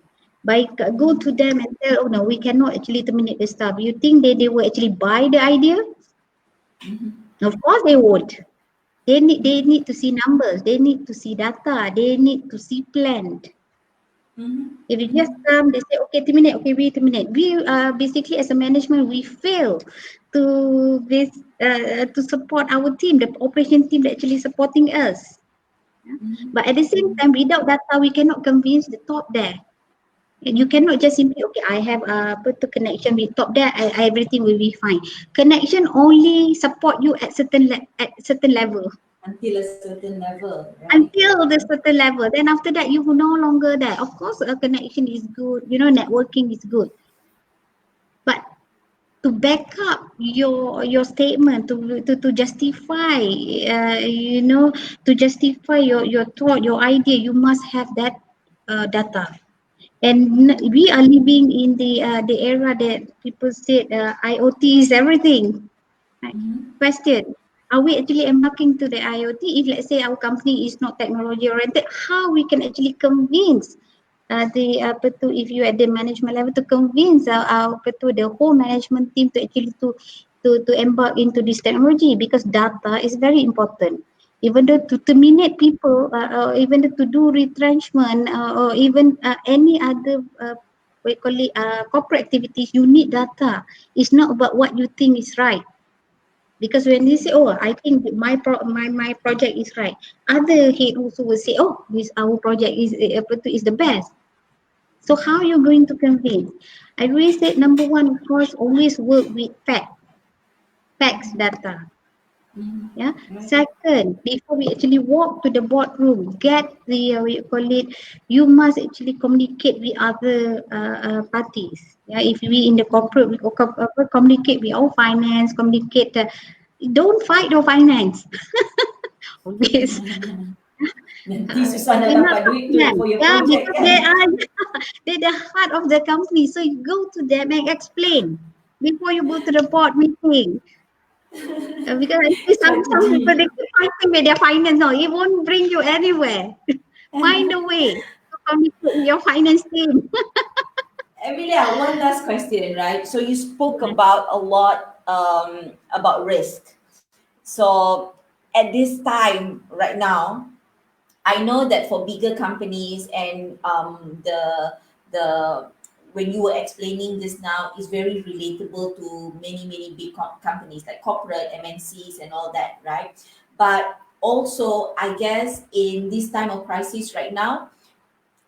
By go to them and tell, oh no, we cannot actually terminate the staff. You think they will actually buy the idea? Of course they won't. They need to see numbers, they need to see data, they need to see planned. If you just come, they say, okay, terminate, okay, we terminate. We basically as a management, we fail to support our team, the operation team that actually supporting us. Yeah? But at the same time, without data, we cannot convince the top there. And you cannot just simply, okay, I have put the connection with top there, everything will be fine. Connection only support you at certain level. Until a certain level, right? Until the certain level, then after that you will no longer there. Of course, a connection is good, networking is good, but to back up your statement, to justify, to justify your thought, your idea, you must have that data. And we are living in the era that people said IoT is everything. Right. Question: are we actually embarking to the IoT? If let's say our company is not technology oriented, how we can actually convince if you at the management level to convince the whole management team to actually to embark into this technology, because data is very important. Even though to terminate people, even though to do retrenchment, or even any other what you call it, corporate activities, you need data. It's not about what you think is right. Because when they say, oh, I think my project is right, other head also will say, oh, this our project is the best. So how are you going to convince? I always said, number one, of course, always work with facts, data. Yeah. Second, before we actually walk to the boardroom, get the what you call it, you must actually communicate with other parties. Yeah. If we in the corporate, we communicate with our finance, communicate. Don't fight your finance. Always. Nanti susah nak Do not dapat talk duit to them. for your Yeah, project because kan? they are they're the heart of the company. So you go to them and explain before you go to the board meeting. Because I see some people, they Strategy. keep fighting with their finance. No, it won't bring you anywhere. Find a way to communicate with your finance team. Emilia, one last question, right? So you spoke about a lot about risk. So at this time, right now, I know that for bigger companies and the when you were explaining this now is very relatable to many big companies like corporate MNCs and all that, right? But also, I guess in this time of crisis right now,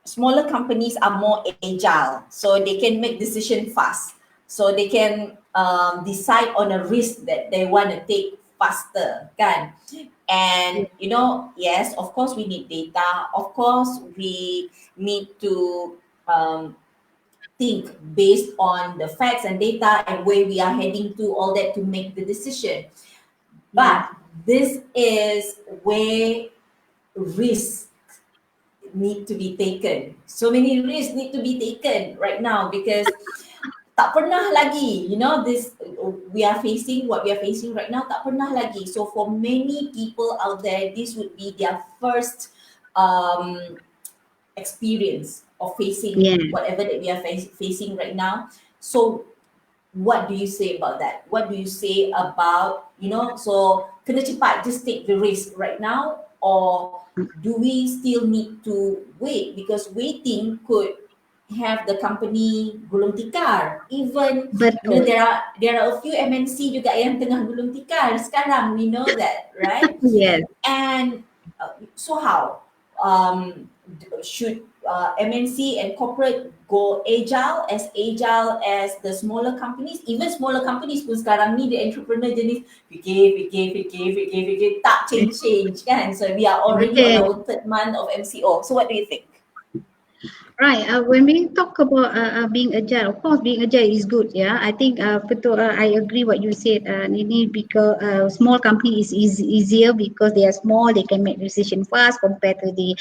smaller companies are more agile, so they can make decision fast, so they can decide on a risk that they want to take faster, kan? And yes, of course we need data, of course we need to um, think based on the facts and data and where we are heading to, all that, to make the decision. Yes. But this is where risk need to be taken. So many risks need to be taken right now because tak pernah lagi, this we are facing, what we are facing right now, tak pernah lagi. So for many people out there, this would be their first um, experience of facing Yeah. whatever that we are facing right now. So what do you say about that? What do you say about, so kena cepat, just take the risk right now, or do we still need to wait? Because waiting could have the company gulung tikar. Even, Betul. there are a few MNC juga yang tengah gulung tikar sekarang, we know that, right? Yes. And so how? Should MNC and corporate go agile as the smaller companies? Even smaller companies pun sekarang ni, the entrepreneur jenis fikir, tak change kan? So we are already on Betul. our third month of MCO. So what do you think? Right. When we talk about being agile, of course, being agile is good. Yeah, I think betul. I agree what you said. Ini because small company is easier because they are small. They can make decision fast compared to the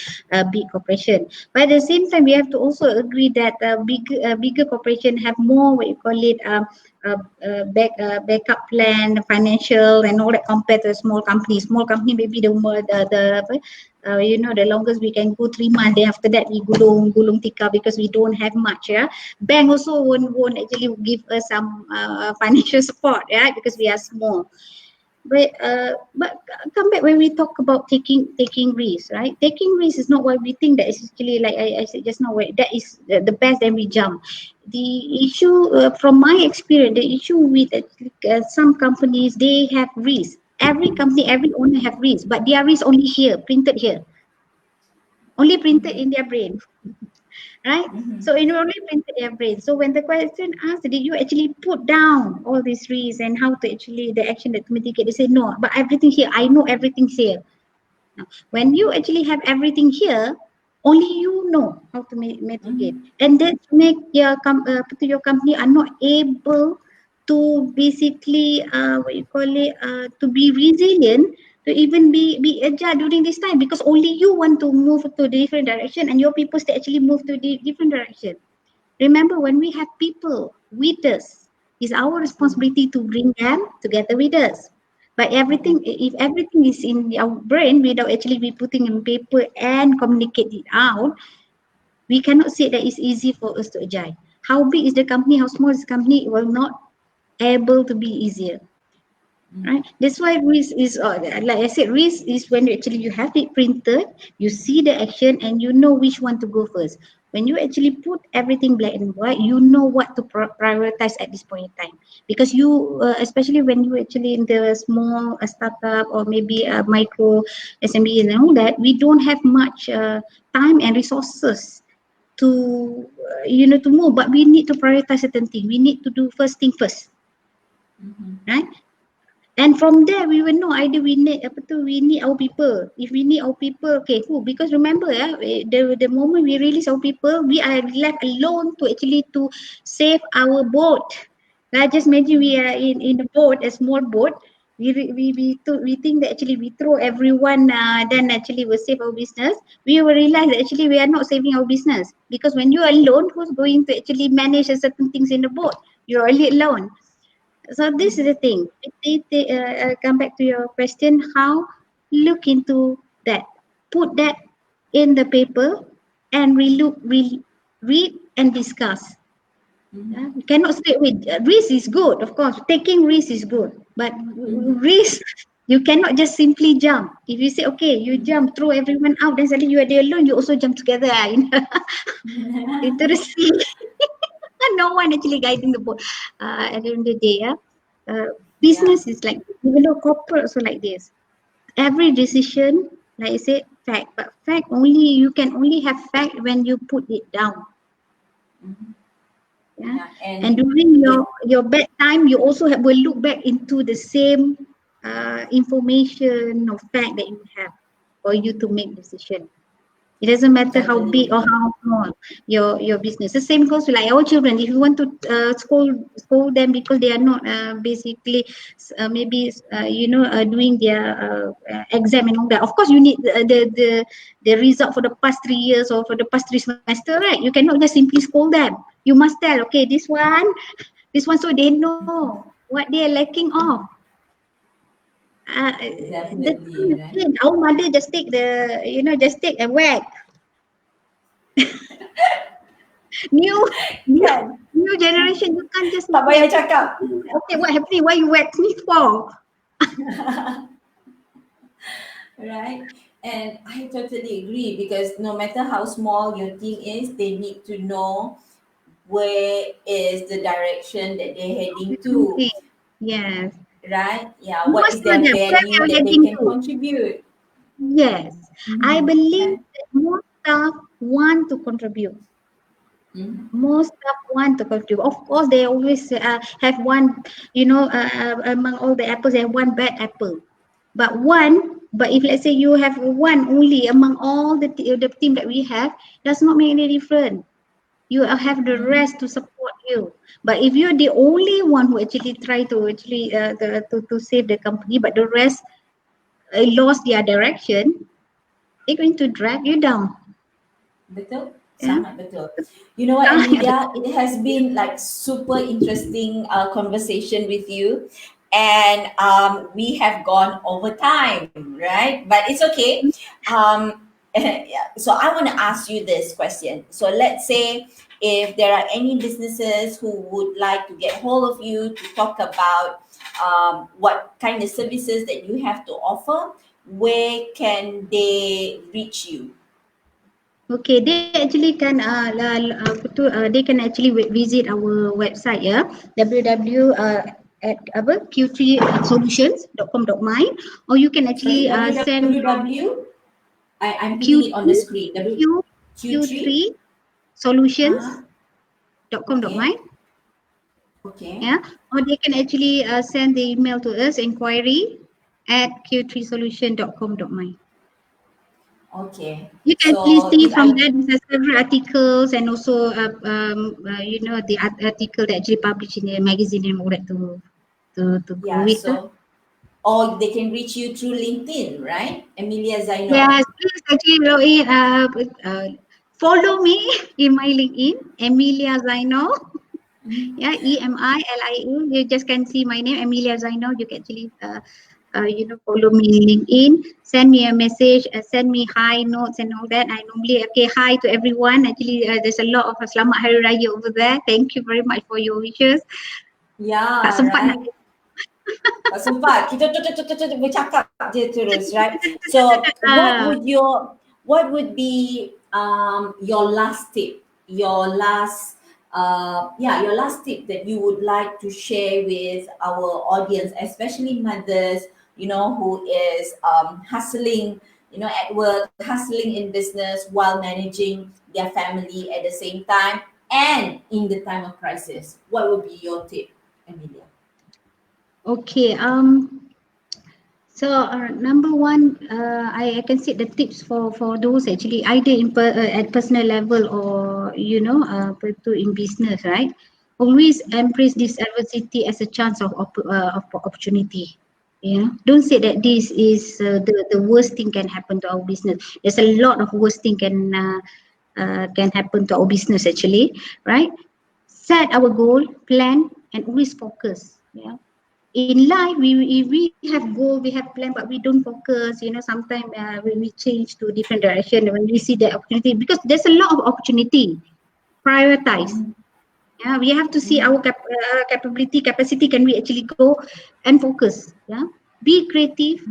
big corporation. But at the same time, we have to also agree that bigger corporation have more, what you call it, backup plan, financial and all that compared to a small company. Small company maybe the longest we can go 3 months. Then after that we gulung tikar because we don't have much. Yeah, bank also won't actually give us some financial support. Yeah, because we are small. But come back when we talk about taking risks, right? Taking risks is not what we think that is actually, like I said just now, that is the best. Then we jump. The issue, from my experience, the issue with some companies, they have risks. Every company, every owner have risks, but their risk only here, printed here, only printed in their brain, right? Mm-hmm. So it only printed their brain. So when the question asked, did you actually put down all these risks and how to actually the action that to mitigate? They say no, but everything here, I know everything's here. Now, when you actually have everything here, only you know how to mitigate, Mm-hmm. and that make your company are not able to basically what you call it, to be resilient, to even be agile during this time, because only you want to move to the different direction and your people to actually move to the different direction. Remember, when we have people with us, it's our responsibility to bring them together with us. But everything, if everything is in our brain without actually be putting in paper and communicate it out, we cannot say that it's easy for us to agile. How big is the company? How small is the company? It will not able to be easier. Right, that's why risk is, like I said, risk is when actually you have it printed, you see the action and you know which one to go first. When you actually put everything black and white, you know what to prioritize at this point in time, because you especially when you actually in the small startup or maybe a micro SME and all that, we don't have much time and resources to to move, but we need to prioritize certain thing. We need to do first thing first, Mm-hmm. right? And from there, we will know either we need we need our people. If we need our people, okay, who? Because remember, the moment we release our people, we are left alone to actually to save our boat. Like just imagine we are in a boat, a small boat. We think that actually we throw everyone, then actually we save our business. We will realize that actually we are not saving our business, because when you are alone, who's going to actually manage certain things in the boat? You're only alone. So this is the thing. Come back to your question. How look into that? Put that in the paper and read and discuss. Mhm. You cannot stay with risk is good, of course. Taking risk is good, but Mhm. risk you cannot just simply jump. If you say okay, you Mhm. jump, throw everyone out, then suddenly you are there alone. You also jump together into the sea. No one actually guiding the boat. At the end of the day, Yeah. business is like even though corporate also like this. Every decision, like I said, fact, but fact only you can only have fact when you put it down. Mhm. Yeah, Yeah, and and during the your bad time, you also will look back into the same information or fact that you have for you to make decision. It doesn't matter how totally big or agree. how small your business. The same goes to like our children. If you want to scold them because they are not basically maybe doing their exam and all that. Of course, you need the result for the past 3 years or for the past 3 semester, right? You cannot just simply scold them. You must tell, okay, this one, so they know what they are lacking of. Uh, the thing Definitely, right? is, our mother just take just take a whack. New, new, Kan? new generation. You can't just Tak simply payah okay. cakap. Okay, what happening? Why you whack me for? Right? And I totally agree because no matter how small your team is, they need to know where is the direction that they're heading to, Okay. Yes. right? Yeah, You what must is tell their them where value we are that they heading can to. contribute. Yes. I Mm-hmm. believe Okay. that most staff want to contribute. Mm-hmm. Most staff want to contribute. Of course, they always have one, among all the apples, they have one bad apple. But if let's say you have one only among all the team that we have, does not make any difference. You have the Mm-hmm. rest to support you. But if you're the only one who actually try to actually to save the company, but the rest lost their direction, they're going to drag you down. Betul? Yeah. Sangat betul. You know what, Emilia? It has been like super interesting conversation with you. And we have gone over time, right? But it's okay. Yeah. So I want to ask you this question. So let's say if there are any businesses who would like to get hold of you to talk about what kind of services that you have to offer, where can they reach you? Okay, they actually can they can actually visit our website, yeah, www at q3solutions.com.my, or you can Sorry, actually send www. I'm putting it on the q3 screen. Q3. q3 solutions.com.my, Uh-huh. Okay. Okay. yeah, or they can actually send the email to us, inquiry at q3solution.com.my. Okay. You can actually So see if from I there there's several articles and also the article that actually published in the magazine and all that to go yeah, with. so or they can reach you through LinkedIn, right? Emilia Zainol. Yes, please actually follow me in my LinkedIn, Emilia Zainol. Mhm. Yeah, Emilia. You just can see my name, Emilia Zainol. You can actually follow me in LinkedIn, send me a message, send me hi notes and all that. I normally okay hi to everyone. Actually, there's a lot of Selamat Hari Raya over there. Thank you very much for your wishes. Tak Yeah, sempat nak right. Tak sempat. Kita bercakap je terus, right? So ah, what would be your last tip? Your last your last tip that you would like to share with our audience, especially mothers, who is hustling, at work, hustling in business while managing their family at the same time and in the time of crisis. What would be your tip, Emilia? okay. So number one, I can see the tips for those actually either at personal level or in business, right? Always embrace this adversity as a chance of opportunity. Yeah, don't say that this is the worst thing can happen to our business. There's a lot of worst thing can happen to our business actually, right? Set our goal, plan, and always focus. Yeah. In life, if we have goal, we have plan, but we don't focus. Sometimes when we change to different direction, when we see the opportunity, because there's a lot of opportunity. Prioritize. Yeah, we have to see our capability, capacity. Can we actually go and focus? Yeah, be creative.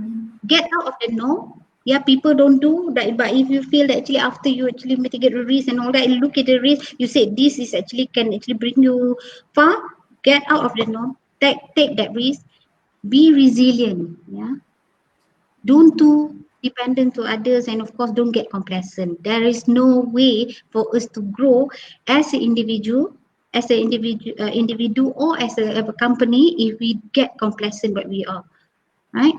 Get out of the norm. Yeah, people don't do that, but if you feel that actually after you actually mitigate the risk and all that, and look at the risk, you say this is actually can actually bring you far. Get out of the norm. Take that risk. Be resilient. Yeah, don't too dependent to others, and of course don't get complacent. There is no way for us to grow as an individual, individual or as a company if we get complacent what we are, right?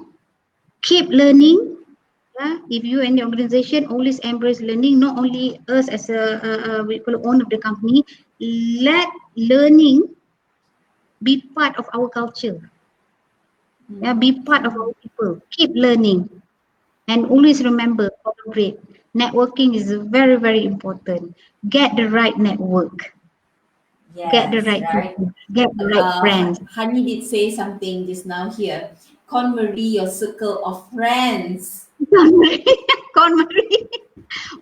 Keep learning. Yeah, if you and the organization always embrace learning, not only us as we call owner of the company, let learning be part of our culture. Yeah, be part of our people. Keep learning. And always remember, collaborate. Networking is very, very important. Get the right network. Get the Yes, right right. people. Get the right friends. Hani did say something just now here. Marie, your circle of friends. Con Marie.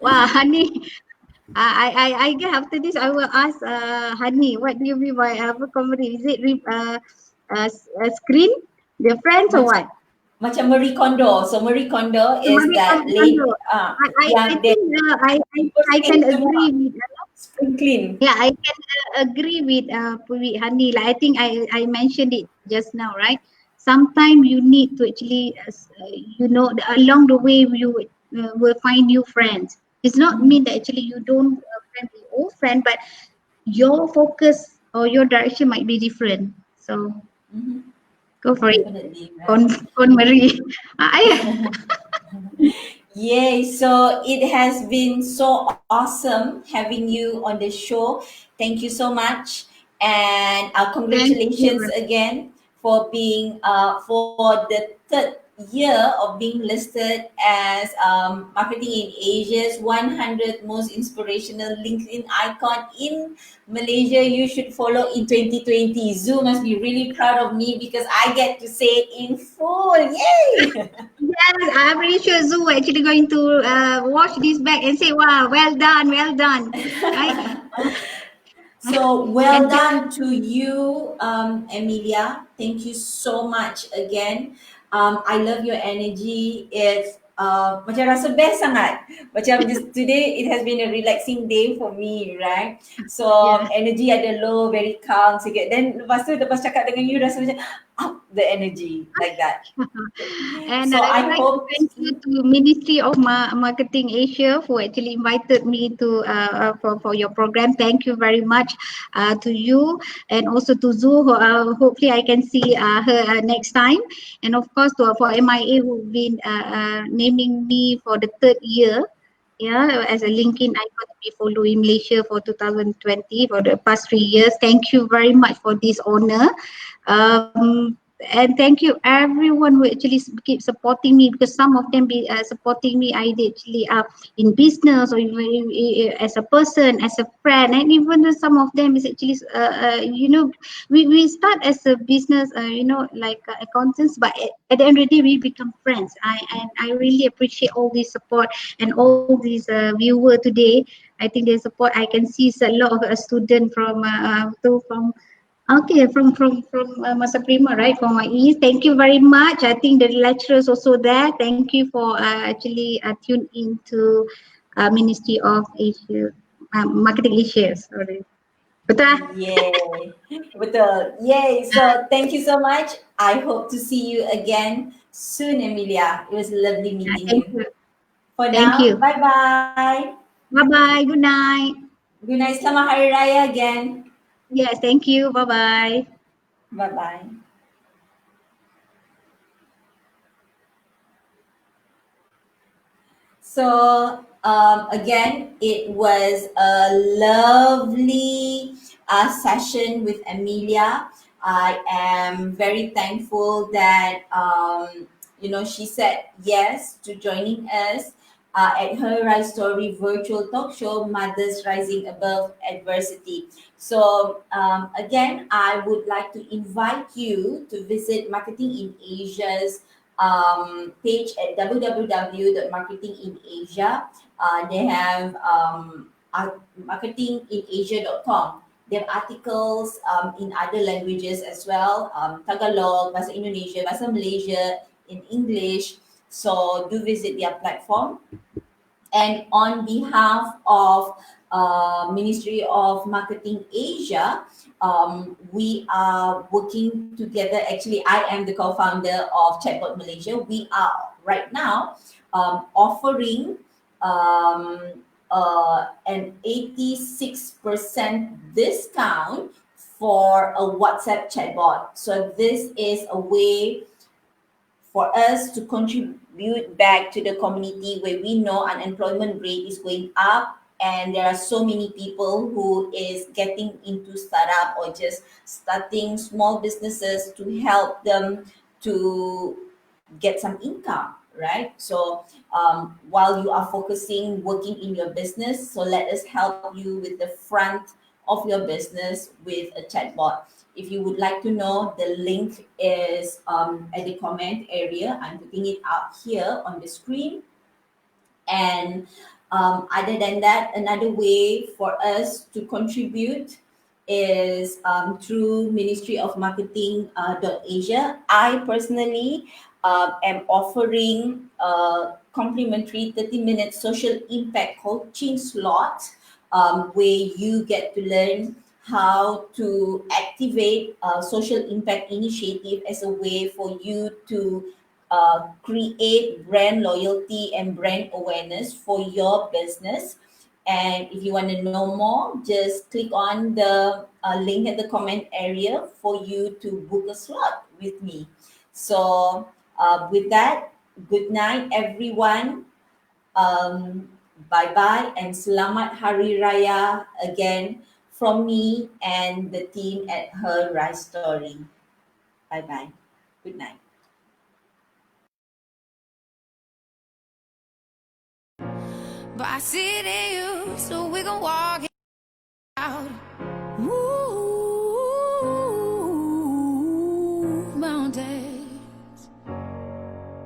Wow, honey. I guess after this I will ask Hani, what do you mean by Con Marie? Is it screen? The friends or Macam, what? macam Marie Kondo. So Marie Kondo is Marie that Kondo. lady I yang they think I posting can semua agree with spring clean. Yeah, I can agree with Hani. Like I think I mentioned it just now, right? Sometimes you need to actually, along the way you will find new friends. It's not mean that actually you don't friend the old friend, but your focus or your direction might be different. So go for it, Definitely, right? Con Marie. I Yay. So it has been so awesome having you on the show. Thank you so much. And thank congratulations you. again for being for the third year of being listed as Marketing in Asia's 100 most inspirational LinkedIn icon in Malaysia. You should follow in 2020. Zoo must be really proud of me because I get to say it in full. Yay! Yes, I'm pretty sure Zoo actually going to watch this back and say, "Wow, well done," right? So well And done to you, Emilia. Thank you so much again. I love your energy. It's macam rasa best sangat. Macam just today it has been a relaxing day for me, right? So yeah. energy ada low, very calm sikit. Then lepas cakap dengan you rasa macam up the energy like that. And So I would I like to hope. thank you to Ministry of Marketing Asia for actually invited me to for your program. Thank you very much to you and also to Zoo. Hopefully, I can see her next time. And of course, for MIA who've been naming me for the third year. Yeah, as a LinkedIn icon to be following Malaysia for 2020 for the past 3 years. Thank you very much for this honor. Um, and thank you everyone who actually keep supporting me, because some of them be supporting me either actually in business or even as a person, as a friend, and even though some of them is actually we start as a business like accountants, but at the end of the day we become friends. I really appreciate all this support and all these viewer today. I think the support I can see is a lot of a student from Okay, from Masa Prima, right? From IE. Thank you very much. I think the lecturers also there. Thank you for actually tuned into Ministry of Asia, Marketing Asia. Sorry. Betul ah? Yay. Betul. Yay. So thank you so much. I hope to see you again soon, Emilia. It was lovely meeting Thank you. you. For Thank now, you. bye bye. Bye bye. Good night. Good night. Selamat Hari Raya again. Yes. Thank you. Bye bye. Bye bye. So again, it was a lovely session with Emilia. I am very thankful that she said yes to joining us. at Her Rise Story virtual talk show, Mothers Rising Above Adversity. So, again, I would like to invite you to visit Marketing in Asia's page at www.marketinginasia. They have marketinginasia.com. They have articles in other languages as well, Tagalog, Bahasa Indonesia, Bahasa Malaysia, in English. So do visit their platform. And on behalf of Ministry of Marketing Asia, we are working together. Actually, I am the co-founder of Chatbot Malaysia. We are right now offering an 86% discount for a WhatsApp chatbot. So this is a way for us to contribute back to the community where we know unemployment rate is going up, and there are so many people who is getting into startup or just starting small businesses, to help them to get some income, right? So while you are focusing working in your business, so let us help you with the front of your business with a chatbot. If you would like to know, the link is at the comment area. I'm putting it out here on the screen. And other than that, another way for us to contribute is through Ministry of Marketing Asia. I personally am offering a complimentary 30-minute social impact coaching slot, where you get to learn how to activate a social impact initiative as a way for you to create brand loyalty and brand awareness for your business. And if you want to know more, just click on the link in the comment area for you to book a slot with me. So, with that, good night, everyone. Um, bye bye, and Selamat Hari Raya again from me and the team at Her Rise Story. Bye bye. Good night. But I see it in you, so we gon' walk it out. Move mountains.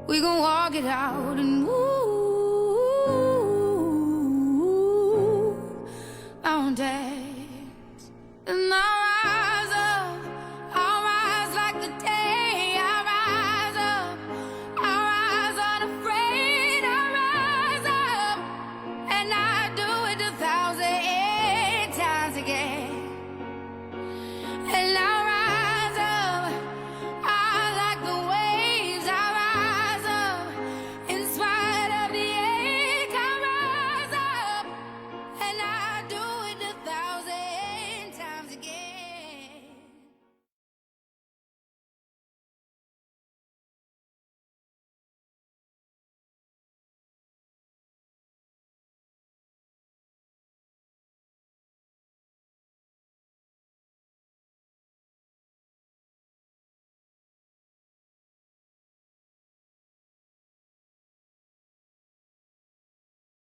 We gon' walk it out and move.